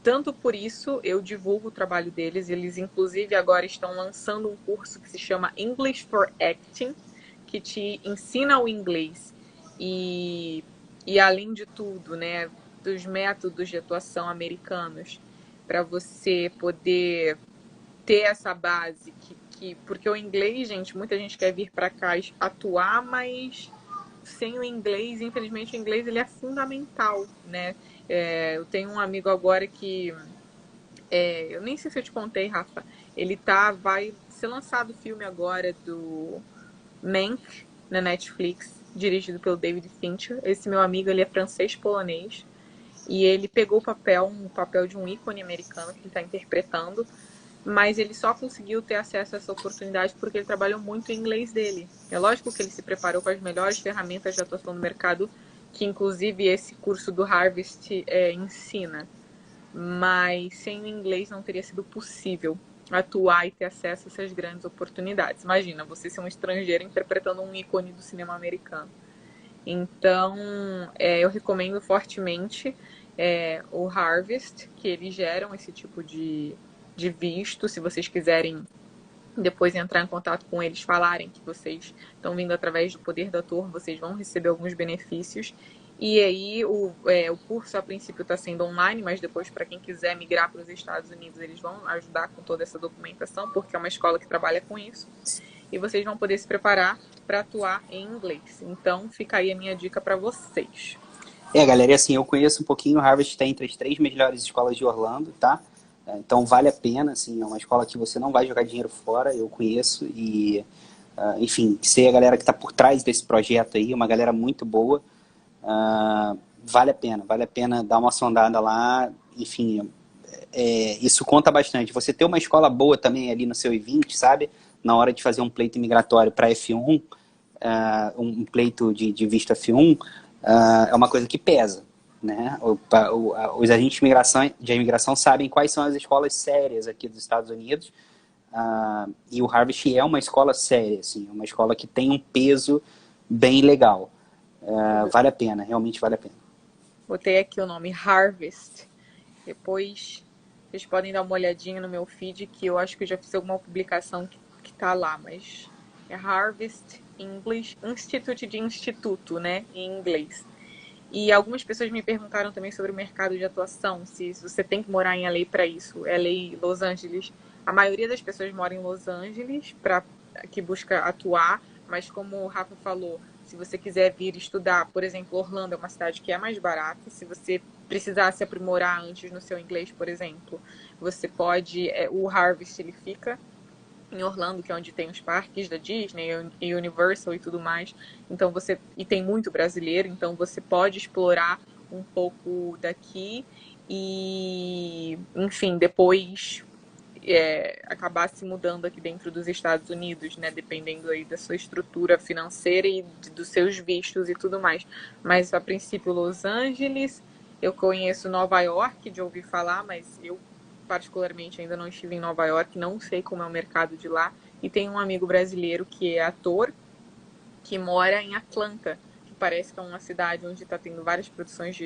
tanto por isso eu divulgo o trabalho deles. Eles, inclusive, agora estão lançando um curso que se chama English for Acting, que te ensina o inglês e além de tudo, né, dos métodos de atuação americanos, para você poder ter essa base, porque o inglês, gente, muita gente quer vir para cá atuar, mas sem o inglês, infelizmente o inglês ele é fundamental, né? Eu tenho um amigo agora que, eu nem sei se eu te contei, Rafa, vai ser lançado o filme agora do Mank na Netflix, dirigido pelo David Fincher. Esse meu amigo, ele é francês-polonês e ele pegou um papel de um ícone americano que ele está interpretando, mas ele só conseguiu ter acesso a essa oportunidade porque ele trabalhou muito em inglês dele. É lógico que ele se preparou com as melhores ferramentas de atuação do mercado, que inclusive esse curso do Harvest ensina, mas sem o inglês não teria sido possível atuar e ter acesso a essas grandes oportunidades. Imagina, você ser um estrangeiro interpretando um ícone do cinema americano. Então, eu recomendo fortemente o Harvest, que eles geram esse tipo de visto. Se vocês quiserem depois entrar em contato com eles, falarem que vocês estão vindo através do Poder do Ator, vocês vão receber alguns benefícios. E aí o curso a princípio está sendo online, mas depois para quem quiser migrar para os Estados Unidos, eles vão ajudar com toda essa documentação, porque é uma escola que trabalha com isso. E vocês vão poder se preparar para atuar em inglês. Então fica aí a minha dica para vocês. Galera, e assim, eu conheço um pouquinho, o Harvard está entre as 3 melhores escolas de Orlando, tá? Então vale a pena, assim, é uma escola que você não vai jogar dinheiro fora, eu conheço, e enfim, sei a galera que está por trás desse projeto aí, uma galera muito boa, vale a pena dar uma sondada lá, enfim, isso conta bastante. Você ter uma escola boa também ali no seu I-20, sabe? Na hora de fazer um pleito imigratório para F1, um pleito de visto F1, é uma coisa que pesa, né? Os agentes de imigração sabem quais são as escolas sérias aqui dos Estados Unidos, e o Harvard é uma escola séria, assim, uma escola que tem um peso bem legal. Vale a pena, realmente vale a pena. Botei aqui o nome Harvest. Depois vocês podem dar uma olhadinha no meu feed, que eu acho que eu já fiz alguma publicação que tá lá, mas é Harvest English, Institute de Instituto, né, em inglês. E algumas pessoas me perguntaram também sobre o mercado de atuação, se você tem que morar em LA para isso. LA, Los Angeles, a maioria das pessoas mora em Los Angeles que busca atuar, mas como o Rafa falou, se você quiser vir estudar, por exemplo, Orlando é uma cidade que é mais barata. Se você precisar se aprimorar antes no seu inglês, por exemplo, você pode... o Harvest, ele fica em Orlando, que é onde tem os parques da Disney e Universal e tudo mais. Então e tem muito brasileiro, então você pode explorar um pouco daqui e, enfim, depois acabar se mudando aqui dentro dos Estados Unidos, né? Dependendo aí da sua estrutura financeira e dos seus vistos e tudo mais. Mas a princípio Los Angeles, eu conheço Nova York de ouvir falar, mas eu particularmente ainda não estive em Nova York, não sei como é o mercado de lá. E tem um amigo brasileiro que é ator, que mora em Atlanta, que parece que é uma cidade onde está tendo várias produções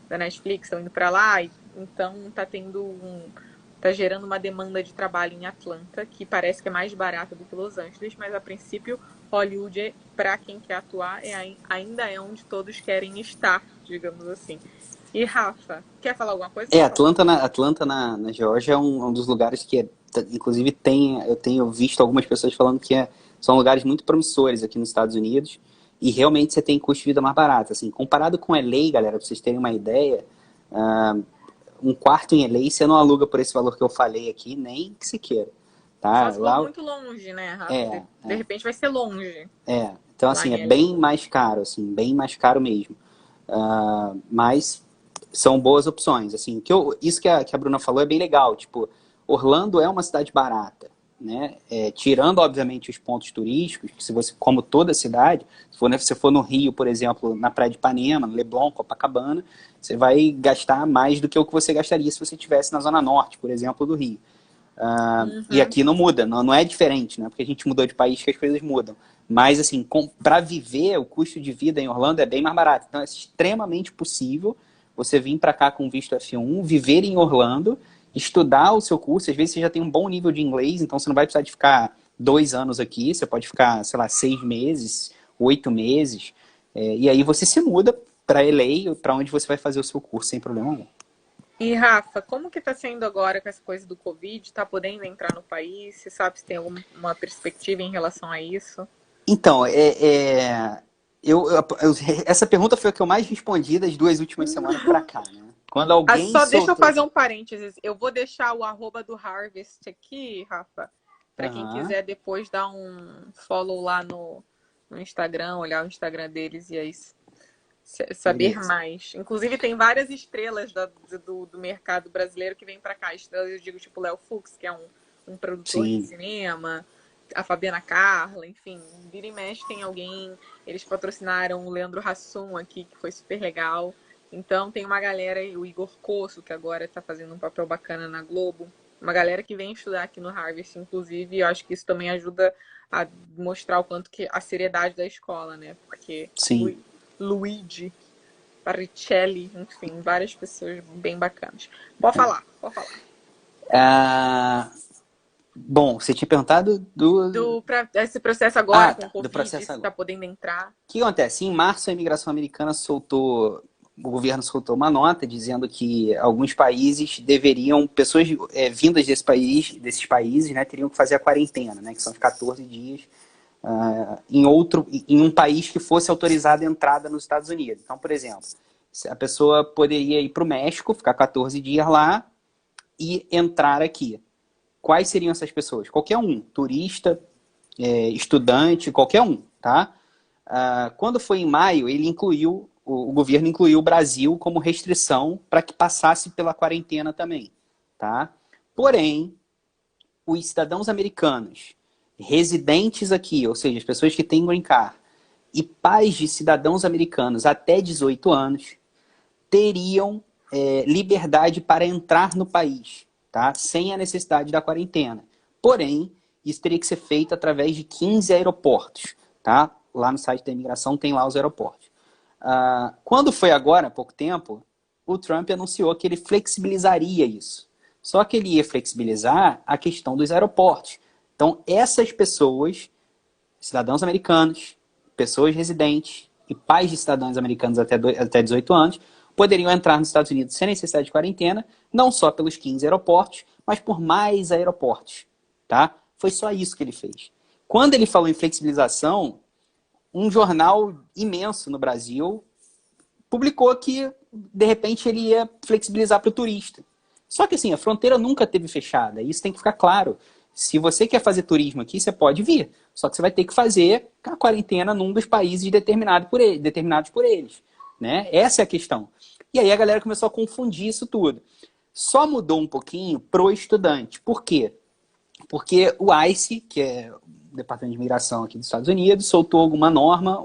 da Netflix, estão indo para lá, então tá gerando uma demanda de trabalho em Atlanta, que parece que é mais barata do que Los Angeles, mas a princípio Hollywood, para quem quer atuar, ainda é onde todos querem estar, digamos assim. E Rafa, quer falar alguma coisa? Atlanta na Geórgia é um dos lugares que, inclusive, eu tenho visto algumas pessoas falando que são lugares muito promissores aqui nos Estados Unidos, e realmente você tem custo de vida mais barato. Assim, comparado com LA, galera, para vocês terem uma ideia, um quarto em LA você não aluga por esse valor que eu falei aqui, nem que se queira. Tá? Só se for muito longe, né, Rafa? De repente vai ser longe. Então, assim, é bem mais caro, assim, bem mais caro mesmo. Mas são boas opções, assim, isso que a Bruna falou é bem legal, tipo, Orlando é uma cidade barata, né, tirando, obviamente, os pontos turísticos, que se você, como toda cidade, se você for no Rio, por exemplo, na Praia de Ipanema, no Leblon, Copacabana, você vai gastar mais do que o que você gastaria se você estivesse na Zona Norte, por exemplo, do Rio. E Uhum. aqui não muda, não é diferente, né? Porque a gente mudou de país que as coisas mudam. Mas, assim, para viver, o custo de vida em Orlando é bem mais barato. Então, é extremamente possível você vir para cá com visto F1, viver em Orlando, estudar o seu curso. Às vezes você já tem um bom nível de inglês, então você não vai precisar de ficar 2 anos aqui. Você pode ficar, sei lá, 6 meses, 8 meses. E aí você se muda para LA, para onde você vai fazer o seu curso sem problema algum. E Rafa, como que tá sendo agora com essa coisa do Covid? Tá podendo entrar no país? Você sabe se tem alguma perspectiva em relação a isso? Então, essa pergunta foi a que eu mais respondi das 2 últimas semanas para cá, né? Quando Ah, alguém só deixa eu soltou. fazer um parênteses. Eu vou deixar o arroba do Harvest aqui, Rafa, para quem Aham, quiser depois dar um follow lá no Instagram, olhar o Instagram deles e aí saber beleza. mais. Inclusive, tem várias estrelas do mercado brasileiro que vêm para cá. Estrelas, eu digo, tipo Léo Fux, que é um produtor de Sim, cinema, a Fabiana Carla, enfim, vira e mexe tem alguém. Eles patrocinaram o Leandro Hassum aqui, que foi super legal. Então, tem uma galera, o Igor Cosso, que agora está fazendo um papel bacana na Globo. Uma galera que vem estudar aqui no Harvard, inclusive, e eu acho que isso também ajuda a mostrar o quanto que a seriedade da escola, né? Porque sim. Luigi, Paricelli, enfim, várias pessoas bem bacanas. Pode falar, pode falar. Ah, bom, você tinha perguntado do. Esse processo agora Ah, com o tá, do Covid, processo se tá agora. podendo entrar. O que acontece? Em março, a imigração americana soltou, o governo soltou uma nota dizendo que alguns países deveriam, pessoas vindas desses países, né, teriam que fazer a quarentena, né, que são os 14 dias, em um país que fosse autorizada a entrada nos Estados Unidos. Então, por exemplo, a pessoa poderia ir para o México, ficar 14 dias lá e entrar aqui. Quais seriam essas pessoas? Qualquer um, turista, estudante, qualquer um, tá? Quando foi em maio, o governo incluiu o Brasil como restrição para que passasse pela quarentena também, tá? Porém, os cidadãos americanos residentes aqui, ou seja, as pessoas que têm green card, e pais de cidadãos americanos até 18 anos, teriam liberdade para entrar no país, tá? Sem a necessidade da quarentena. Porém, isso teria que ser feito através de 15 aeroportos, tá? Lá no site da imigração tem lá os aeroportos. Quando foi agora, há pouco tempo, o Trump anunciou que ele flexibilizaria isso. Só que ele ia flexibilizar a questão dos aeroportos. Então, essas pessoas, cidadãos americanos, pessoas residentes e pais de cidadãos americanos até 18 anos, poderiam entrar nos Estados Unidos sem necessidade de quarentena, não só pelos 15 aeroportos, mas por mais aeroportos. Tá? Foi só isso que ele fez. Quando ele falou em flexibilização, um jornal imenso no Brasil publicou que, de repente, ele ia flexibilizar para o turista. Só que, assim, a fronteira nunca teve fechada. Isso tem que ficar claro. Se você quer fazer turismo aqui, você pode vir. Só que você vai ter que fazer a quarentena num dos países determinados por eles. Né? Essa é a questão. E aí a galera começou a confundir isso tudo. Só mudou um pouquinho pro estudante. Por quê? Porque o ICE, que é o Departamento de Imigração aqui dos Estados Unidos, soltou alguma norma,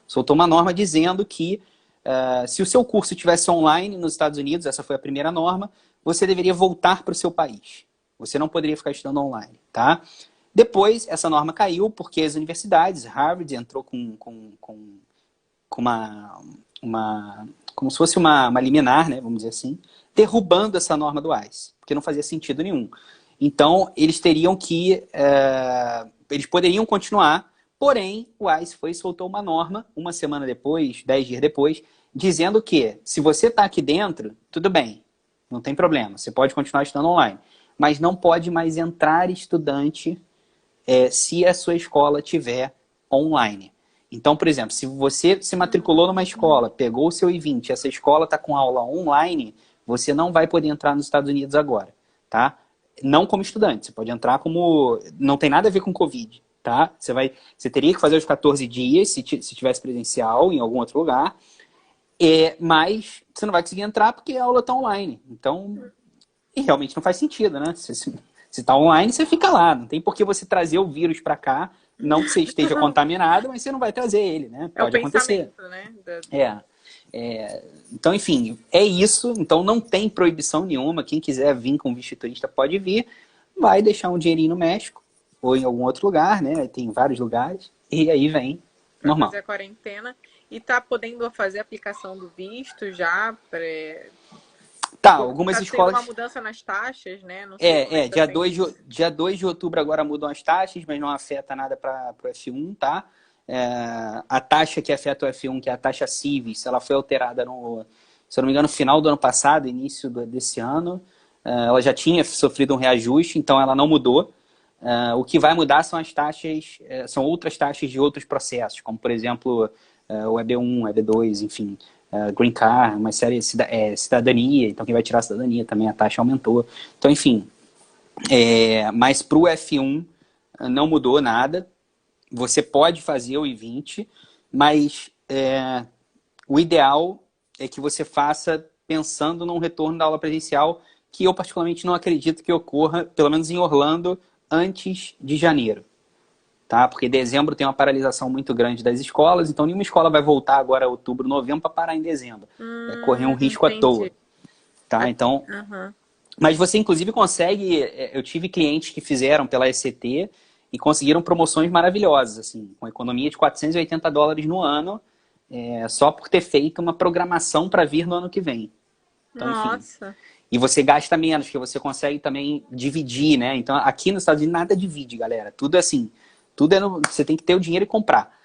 soltou uma norma dizendo que se o seu curso tivesse online nos Estados Unidos, essa foi a primeira norma, você deveria voltar para o seu país. Você não poderia ficar estudando online, tá? Depois, essa norma caiu porque as universidades, Harvard entrou com como se fosse uma liminar, né, vamos dizer assim, derrubando essa norma do ICE, porque não fazia sentido nenhum. Então, eles poderiam continuar, porém, o ICE foi e soltou uma norma, uma semana depois, 10 dias depois, dizendo que, se você está aqui dentro, tudo bem, não tem problema, você pode continuar estudando online, mas não pode mais entrar estudante se a sua escola tiver online. Então, por exemplo, se você se matriculou numa escola, pegou o seu I-20, essa escola está com aula online, você não vai poder entrar nos Estados Unidos agora, tá? Não como estudante, você pode entrar como... Não tem nada a ver com Covid, tá? Você teria que fazer os 14 dias, se tivesse presencial em algum outro lugar, mas você não vai conseguir entrar porque a aula está online. Então, e realmente não faz sentido, né? Se está online, você fica lá. Não tem por que você trazer o vírus para cá. Não que você esteja contaminado, mas você não vai trazer ele, né? É o Pode acontecer. pensamento, né? É. Então, enfim, é isso. Então, não tem proibição nenhuma. Quem quiser vir com visto turista pode vir. Vai deixar um dinheirinho no México ou em algum outro lugar, né? Tem vários lugares. E aí vem Para normal. fazer a quarentena. E tá podendo fazer a aplicação do visto já? Tá, algumas Tá tendo uma escolas. mudança nas taxas, né? Não sei como é que tá sendo isso. Dia 2 de outubro agora mudam as taxas, mas não afeta nada para o F1, tá? A taxa que afeta o F1, que é a taxa Civis, ela foi alterada se eu não me engano, no final do ano passado, início desse ano. Ela já tinha sofrido um reajuste, então ela não mudou. O que vai mudar são as taxas, são outras taxas de outros processos, como por exemplo o EB1, EB2, enfim, Green Card, uma série de cidadania, então quem vai tirar a cidadania também a taxa aumentou. Então, enfim, mas para o F1 não mudou nada. Você pode fazer o I-20, mas o ideal é que você faça pensando num retorno da aula presencial, que eu particularmente não acredito que ocorra, pelo menos em Orlando, antes de janeiro. Tá? Porque dezembro tem uma paralisação muito grande das escolas, então nenhuma escola vai voltar agora outubro, novembro para parar em dezembro. Correr um risco à toa. Entendi. Tá? Então, Uhum. mas você inclusive consegue, eu tive clientes que fizeram pela ECT e conseguiram promoções maravilhosas, assim, com economia de $480 no ano, só por ter feito uma programação para vir no ano que vem. Então, enfim. Nossa. E você gasta menos, porque você consegue também dividir, né? Então, aqui nos Estados Unidos nada divide, galera. Tudo é assim. Você tem que ter o dinheiro e comprar.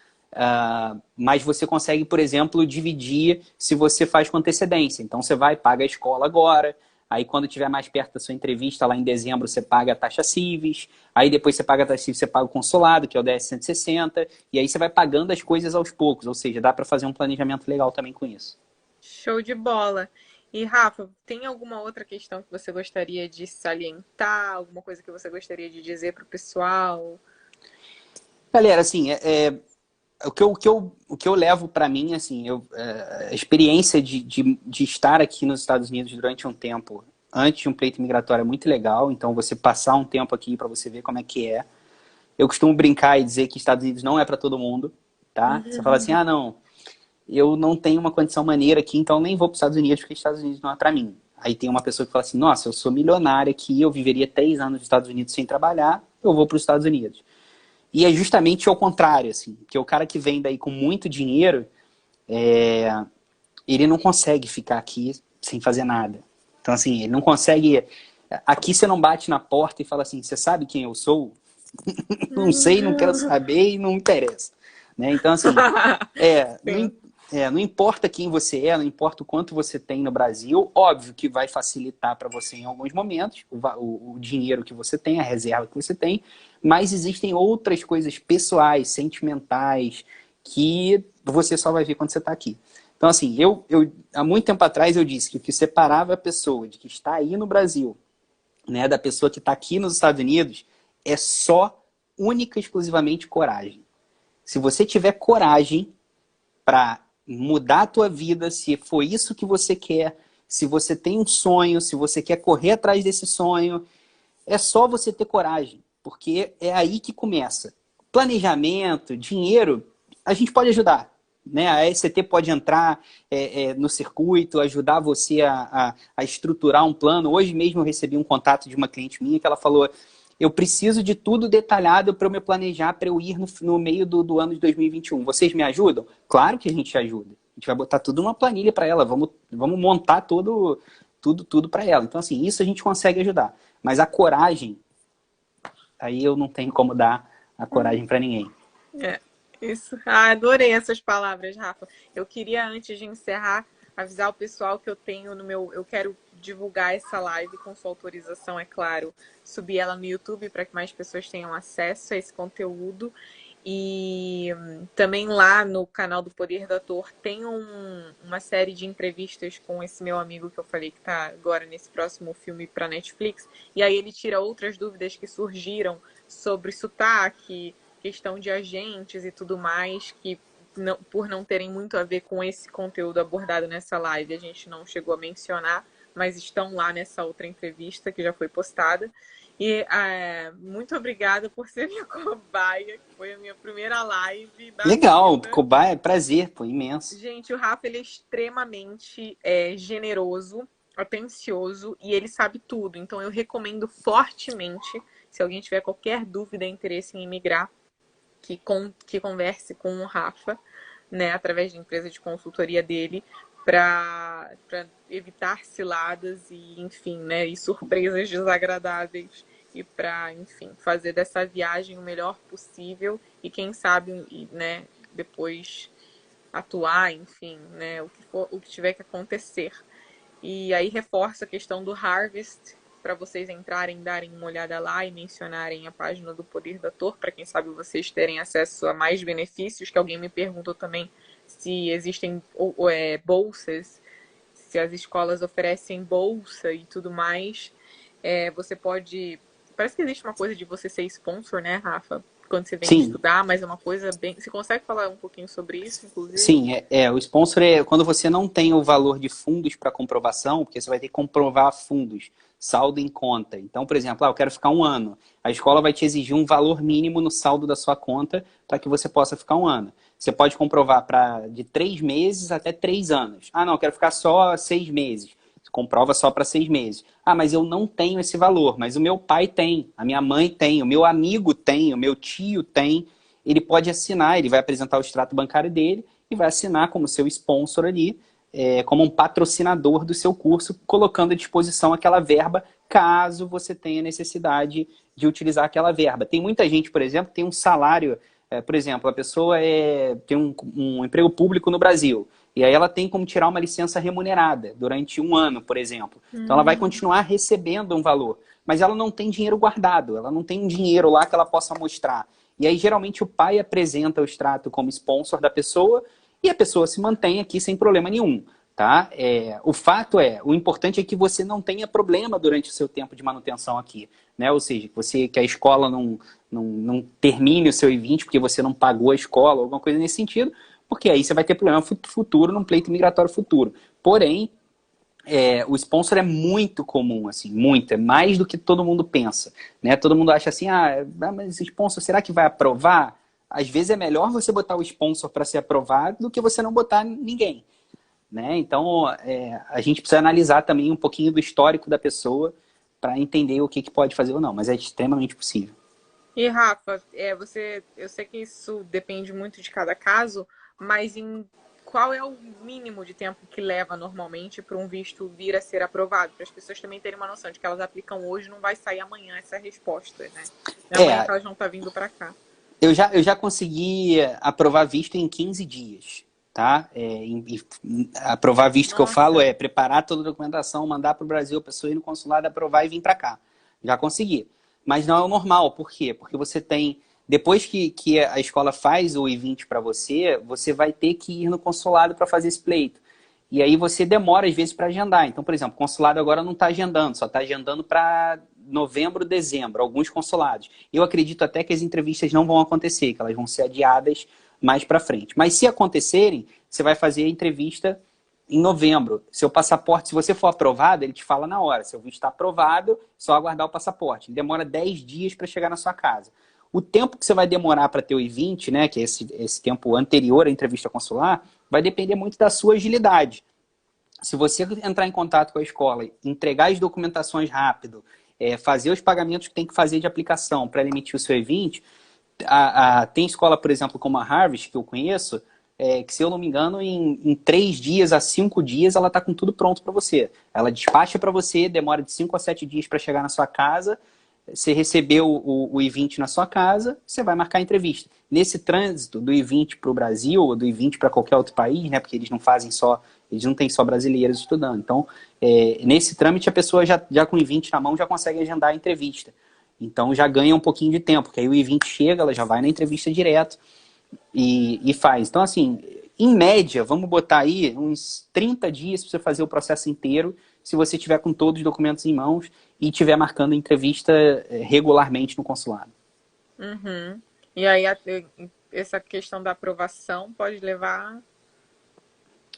Mas você consegue, por exemplo, dividir se você faz com antecedência. Então, você vai, paga a escola agora. Aí, quando tiver mais perto da sua entrevista, lá em dezembro, você paga a taxa Civis. Aí, depois você paga a taxa Civis, você paga o consulado, que é o DS-160. E aí, você vai pagando as coisas aos poucos. Ou seja, dá para fazer um planejamento legal também com isso. Show de bola. E Rafa, tem alguma outra questão que você gostaria de salientar? Alguma coisa que você gostaria de dizer para o pessoal? Galera, assim, o que eu levo para mim, assim, a experiência de estar aqui nos Estados Unidos durante um tempo antes de um pleito migratório é muito legal. Então, você passar um tempo aqui para você ver como é que é. Eu costumo brincar e dizer que Estados Unidos não é para todo mundo, tá? Você fala assim, não, eu não tenho uma condição maneira aqui, então nem vou para os Estados Unidos porque Estados Unidos não é para mim. Aí tem uma pessoa que fala assim, nossa, eu sou milionária aqui, eu viveria 3 anos nos Estados Unidos sem trabalhar, eu vou para os Estados Unidos. E é justamente ao contrário, assim, que o cara que vem daí com muito dinheiro, ele não consegue ficar aqui sem fazer nada. Então, assim, ele não consegue... Aqui você não bate na porta e fala assim, você sabe quem eu sou? Não sei, não quero saber e não me interessa. Né? Então, assim, Sim. não importa quem você não importa o quanto você tem no Brasil, óbvio que vai facilitar para você em alguns momentos o dinheiro que você tem, a reserva que você tem, mas existem outras coisas pessoais, sentimentais, que você só vai ver quando você está aqui. Então, assim, há muito tempo atrás eu disse que o que separava a pessoa de que está aí no Brasil, né, da pessoa que está aqui nos Estados Unidos, é só, única e exclusivamente coragem. Se você tiver coragem para mudar a tua vida, se for isso que você quer, se você tem um sonho, se você quer correr atrás desse sonho, é só você ter coragem, porque é aí que começa. Planejamento, dinheiro, a gente pode ajudar. Né? A ECT pode entrar no circuito, ajudar você a estruturar um plano. Hoje mesmo eu recebi um contato de uma cliente minha que ela falou, eu preciso de tudo detalhado para eu me planejar, para eu ir no meio do ano de 2021. Vocês me ajudam? Claro que a gente ajuda. A gente vai botar tudo numa planilha para ela, vamos montar tudo para ela. Então, assim, isso a gente consegue ajudar. Mas a coragem, aí eu não tenho como dar a coragem para ninguém. Isso. Ah, adorei essas palavras, Rafa. Eu queria, antes de encerrar, avisar o pessoal que eu tenho no meu. Eu quero divulgar essa live com sua autorização, é claro. Subir ela no YouTube para que mais pessoas tenham acesso a esse conteúdo. E também lá no canal do Poder do Ator tem uma série de entrevistas com esse meu amigo que eu falei que está agora nesse próximo filme para Netflix. E aí ele tira outras dúvidas que surgiram sobre sotaque, questão de agentes e tudo mais, que não, por não terem muito a ver com esse conteúdo abordado nessa live, a gente não chegou a mencionar, mas estão lá nessa outra entrevista que já foi postada. E muito obrigada por ser minha cobaia, que foi a minha primeira live da Legal, vida. cobaia, é prazer, pô, imenso. Gente, o Rafa, ele é extremamente generoso, atencioso e ele sabe tudo. Então, eu recomendo fortemente, se alguém tiver qualquer dúvida e interesse em imigrar, que converse com o Rafa, né, através da empresa de consultoria dele, para evitar ciladas e, enfim, né, e surpresas desagradáveis e para, enfim, fazer dessa viagem o melhor possível e quem sabe, né, depois atuar, enfim, né, o que tiver que acontecer. E aí reforça a questão do Harvest, para vocês entrarem, darem uma olhada lá e mencionarem a página do Poder da Dor, para quem sabe vocês terem acesso a mais benefícios, que alguém me perguntou também se existem bolsas, se as escolas oferecem bolsa e tudo mais. Você pode... Parece que existe uma coisa de você ser sponsor, né, Rafa? Quando você vem Sim, estudar, mas é uma coisa bem... Você consegue falar um pouquinho sobre isso, inclusive? sim, o sponsor é quando você não tem o valor de fundos para comprovação, porque você vai ter que comprovar fundos, saldo em conta. Então, por exemplo, eu quero ficar um ano. A escola vai te exigir um valor mínimo no saldo da sua conta para que você possa ficar um ano. Você pode comprovar de 3 meses até 3 anos. Ah, não, eu quero ficar só 6 meses. Você comprova só para 6 meses. Ah, mas eu não tenho esse valor, mas o meu pai tem, a minha mãe tem, o meu amigo tem, o meu tio tem. Ele pode assinar, ele vai apresentar o extrato bancário dele e vai assinar como seu sponsor ali, como um patrocinador do seu curso, colocando à disposição aquela verba, caso você tenha necessidade de utilizar aquela verba. Tem muita gente, por exemplo, que tem um salário, por exemplo, a pessoa tem um emprego público no Brasil, e aí ela tem como tirar uma licença remunerada durante um ano, por exemplo. Então ela vai continuar recebendo um valor, mas ela não tem dinheiro guardado, ela não tem um dinheiro lá que ela possa mostrar. E aí, geralmente, o pai apresenta o extrato como sponsor da pessoa e a pessoa se mantém aqui sem problema nenhum. Tá? O importante é que você não tenha problema durante o seu tempo de manutenção aqui. Né? Ou seja, que a escola não termine o seu I-20 porque você não pagou a escola, alguma coisa nesse sentido, porque aí você vai ter problema futuro num pleito migratório futuro. Porém, o sponsor é muito comum, assim, muito, é mais do que todo mundo pensa, né? Todo mundo acha assim, mas esse sponsor, será que vai aprovar? Às vezes é melhor você botar o sponsor para ser aprovado do que você não botar ninguém, né? Então, a gente precisa analisar também um pouquinho do histórico da pessoa para entender o que pode fazer ou não, mas é extremamente possível. E Rafa, eu sei que isso depende muito de cada caso, mas qual é o mínimo de tempo que leva normalmente para um visto vir a ser aprovado? Para as pessoas também terem uma noção de que elas aplicam hoje, não vai sair amanhã essa resposta, né? Não é amanhã que É, elas vão estar vindo para cá. eu já consegui aprovar visto em 15 dias, tá? Aprovar visto que eu falo Nossa. preparar toda a documentação, mandar para o Brasil, a pessoa ir no consulado, aprovar e vir para cá. Já consegui. Mas não é o normal, por quê? Porque você tem, depois que a escola faz o I-20 para você, você vai ter que ir no consulado para fazer esse pleito. E aí você demora às vezes para agendar. Então, por exemplo, o consulado agora não está agendando, só está agendando para novembro, dezembro, alguns consulados. Eu acredito até que as entrevistas não vão acontecer, que elas vão ser adiadas mais para frente. Mas se acontecerem, você vai fazer a entrevista em novembro. Seu passaporte, se você for aprovado, ele te fala na hora. Seu visto está aprovado, só aguardar o passaporte. Ele demora 10 dias para chegar na sua casa. O tempo que você vai demorar para ter o I-20, né, que é esse tempo anterior à entrevista consular, vai depender muito da sua agilidade. Se você entrar em contato com a escola, entregar as documentações rápido, fazer os pagamentos que tem que fazer de aplicação para emitir o seu E20, tem escola, por exemplo, como a Harvard, que eu conheço, que se eu não me engano, em 3 dias a 5 dias, ela está com tudo pronto para você. Ela despacha para você, demora de 5 a 7 dias para chegar na sua casa, você recebeu o I-20 na sua casa, você vai marcar a entrevista. Nesse trânsito do I-20 para o Brasil, ou do I-20 para qualquer outro país, né, porque eles não têm só brasileiros estudando. Então, nesse trâmite, a pessoa já com o I-20 na mão já consegue agendar a entrevista. Então, já ganha um pouquinho de tempo, porque aí o I-20 chega, ela já vai na entrevista direto e faz. Então, assim, em média, vamos botar aí uns 30 dias para você fazer o processo inteiro, se você tiver com todos os documentos em mãos e estiver marcando entrevista regularmente no consulado. Uhum. E aí essa questão da aprovação pode levar.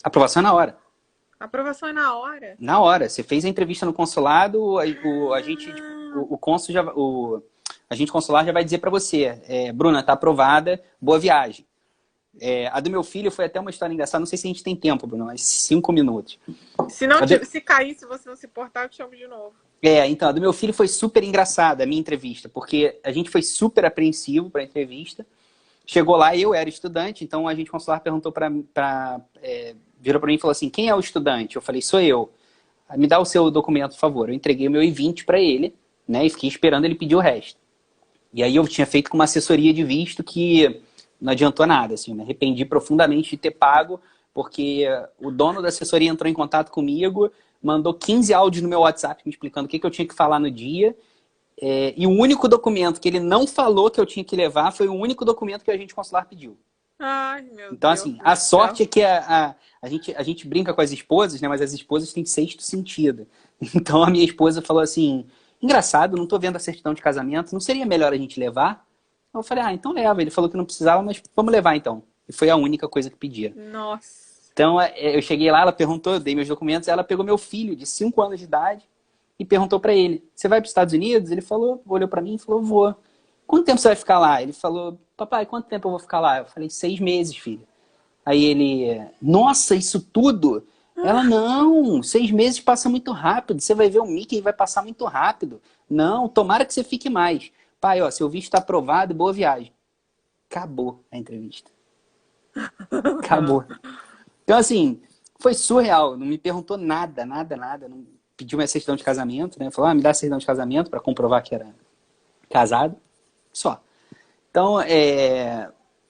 Aprovação é na hora. A aprovação é na hora? Na hora. Você fez a entrevista no consulado, a gente o cônsul já, o agente consular já vai dizer para você, Bruna, tá aprovada, boa viagem. A do meu filho foi até uma história engraçada, não sei se a gente tem tempo, Bruna, mas 5 minutos. Se cair, se você não se portar, eu te chamo de novo. Então, a do meu filho foi super engraçada, a minha entrevista, porque a gente foi super apreensivo para a entrevista. Chegou lá, eu era estudante, então a gente consular perguntou virou para mim e falou assim, quem é o estudante? Eu falei, sou eu. Me dá o seu documento, por favor. Eu entreguei o meu I-20 para ele, né, e fiquei esperando ele pedir o resto. E aí eu tinha feito com uma assessoria de visto que não adiantou nada, assim, eu me arrependi profundamente de ter pago, porque o dono da assessoria entrou em contato comigo, mandou 15 áudios no meu WhatsApp me explicando o que eu tinha que falar no dia, e o único documento que ele não falou que eu tinha que levar foi o único documento que a agente consular pediu. Ai, meu Então, Deus assim, do a céu. sorte é que a gente brinca com as esposas, né? Mas as esposas têm sexto sentido. Então, a minha esposa falou assim, engraçado, não tô vendo a certidão de casamento, não seria melhor a gente levar? Eu falei, então leva. Ele falou que não precisava, mas vamos levar então. E foi a única coisa que pediram. Nossa. Então, eu cheguei lá, ela perguntou, eu dei meus documentos, ela pegou meu filho de 5 anos de idade e perguntou para ele, você vai para os Estados Unidos? Ele falou, olhou para mim e falou, vou. Quanto tempo você vai ficar lá? Ele falou, papai, quanto tempo eu vou ficar lá? Eu falei, 6 meses, filho. Aí ele, nossa, isso tudo? Ela, não, 6 meses passa muito rápido, você vai ver o Mickey e vai passar muito rápido. Não, tomara que você fique mais. Pai, ó, seu visto está aprovado, boa viagem. Acabou a entrevista. Acabou. Então, assim, foi surreal. Não me perguntou nada, nada, nada. Não pediu minha certidão de casamento, né? Falou, me dá a certidão de casamento para comprovar que era casado. Só. Então,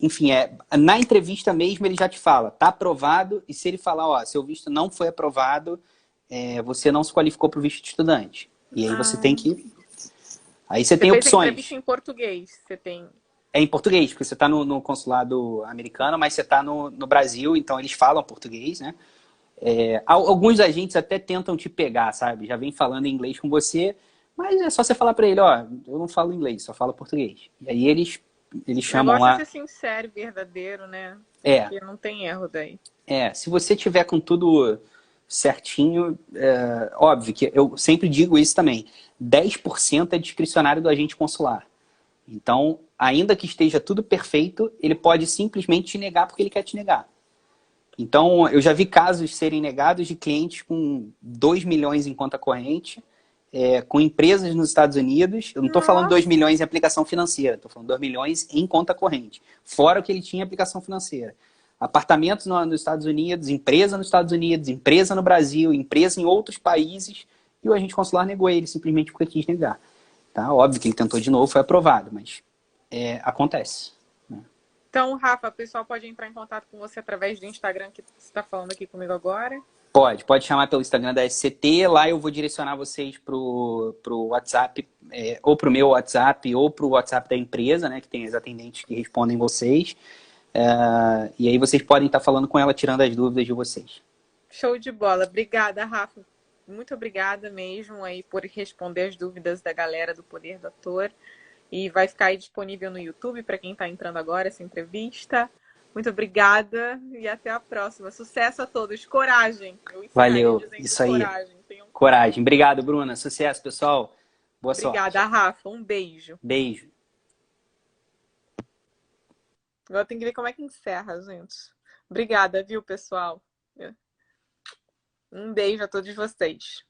enfim, na entrevista mesmo ele já te fala, tá aprovado, e se ele falar, ó, seu visto não foi aprovado, você não se qualificou para o visto de estudante. E aí você tem que... Aí você tem fez a entrevista opções. em português. Você tem... É em português, porque você está no consulado americano, mas você está no Brasil, então eles falam português, né? Alguns agentes até tentam te pegar, sabe? Já vem falando em inglês com você, mas é só você falar para ele, ó, eu não falo inglês, só falo português. E aí eles O chamam negócio é lá... ser sincero e verdadeiro, né? É, Porque não tem erro daí. se você tiver com tudo certinho, óbvio que eu sempre digo isso também, 10% é discricionário do agente consular. Então, ainda que esteja tudo perfeito, ele pode simplesmente te negar porque ele quer te negar. Então, eu já vi casos serem negados de clientes com 2 milhões em conta corrente, com empresas nos Estados Unidos. Eu não estou falando 2 Nossa. milhões em aplicação financeira, estou falando 2 milhões em conta corrente, fora o que ele tinha em aplicação financeira. Apartamentos nos Estados Unidos, empresa nos Estados Unidos, empresa no Brasil, empresa em outros países, e o agente consular negou ele simplesmente porque quis negar. Tá? Óbvio que ele tentou de novo, foi aprovado, mas acontece. Né? Então, Rafa, o pessoal pode entrar em contato com você através do Instagram que você está falando aqui comigo agora? Pode chamar pelo Instagram da SCT, lá eu vou direcionar vocês pro WhatsApp, ou pro meu WhatsApp, ou pro WhatsApp da empresa, né, que tem as atendentes que respondem vocês. E aí vocês podem estar falando com ela, tirando as dúvidas de vocês. Show de bola. Obrigada, Rafa. Muito obrigada mesmo aí por responder as dúvidas da galera do Poder do Ator. E vai ficar aí disponível no YouTube para quem está entrando agora, essa entrevista. Muito obrigada e até a próxima. Sucesso a todos. Coragem. Eu encerraria Valeu, dizendo isso aí. coragem. Tenham Coragem. Obrigado, Bruna. Sucesso, pessoal. Boa Obrigada, sorte. Rafa. Um beijo. Beijo. Agora tem que ver como é que encerra, gente. Obrigada, viu, pessoal? Um beijo a todos vocês.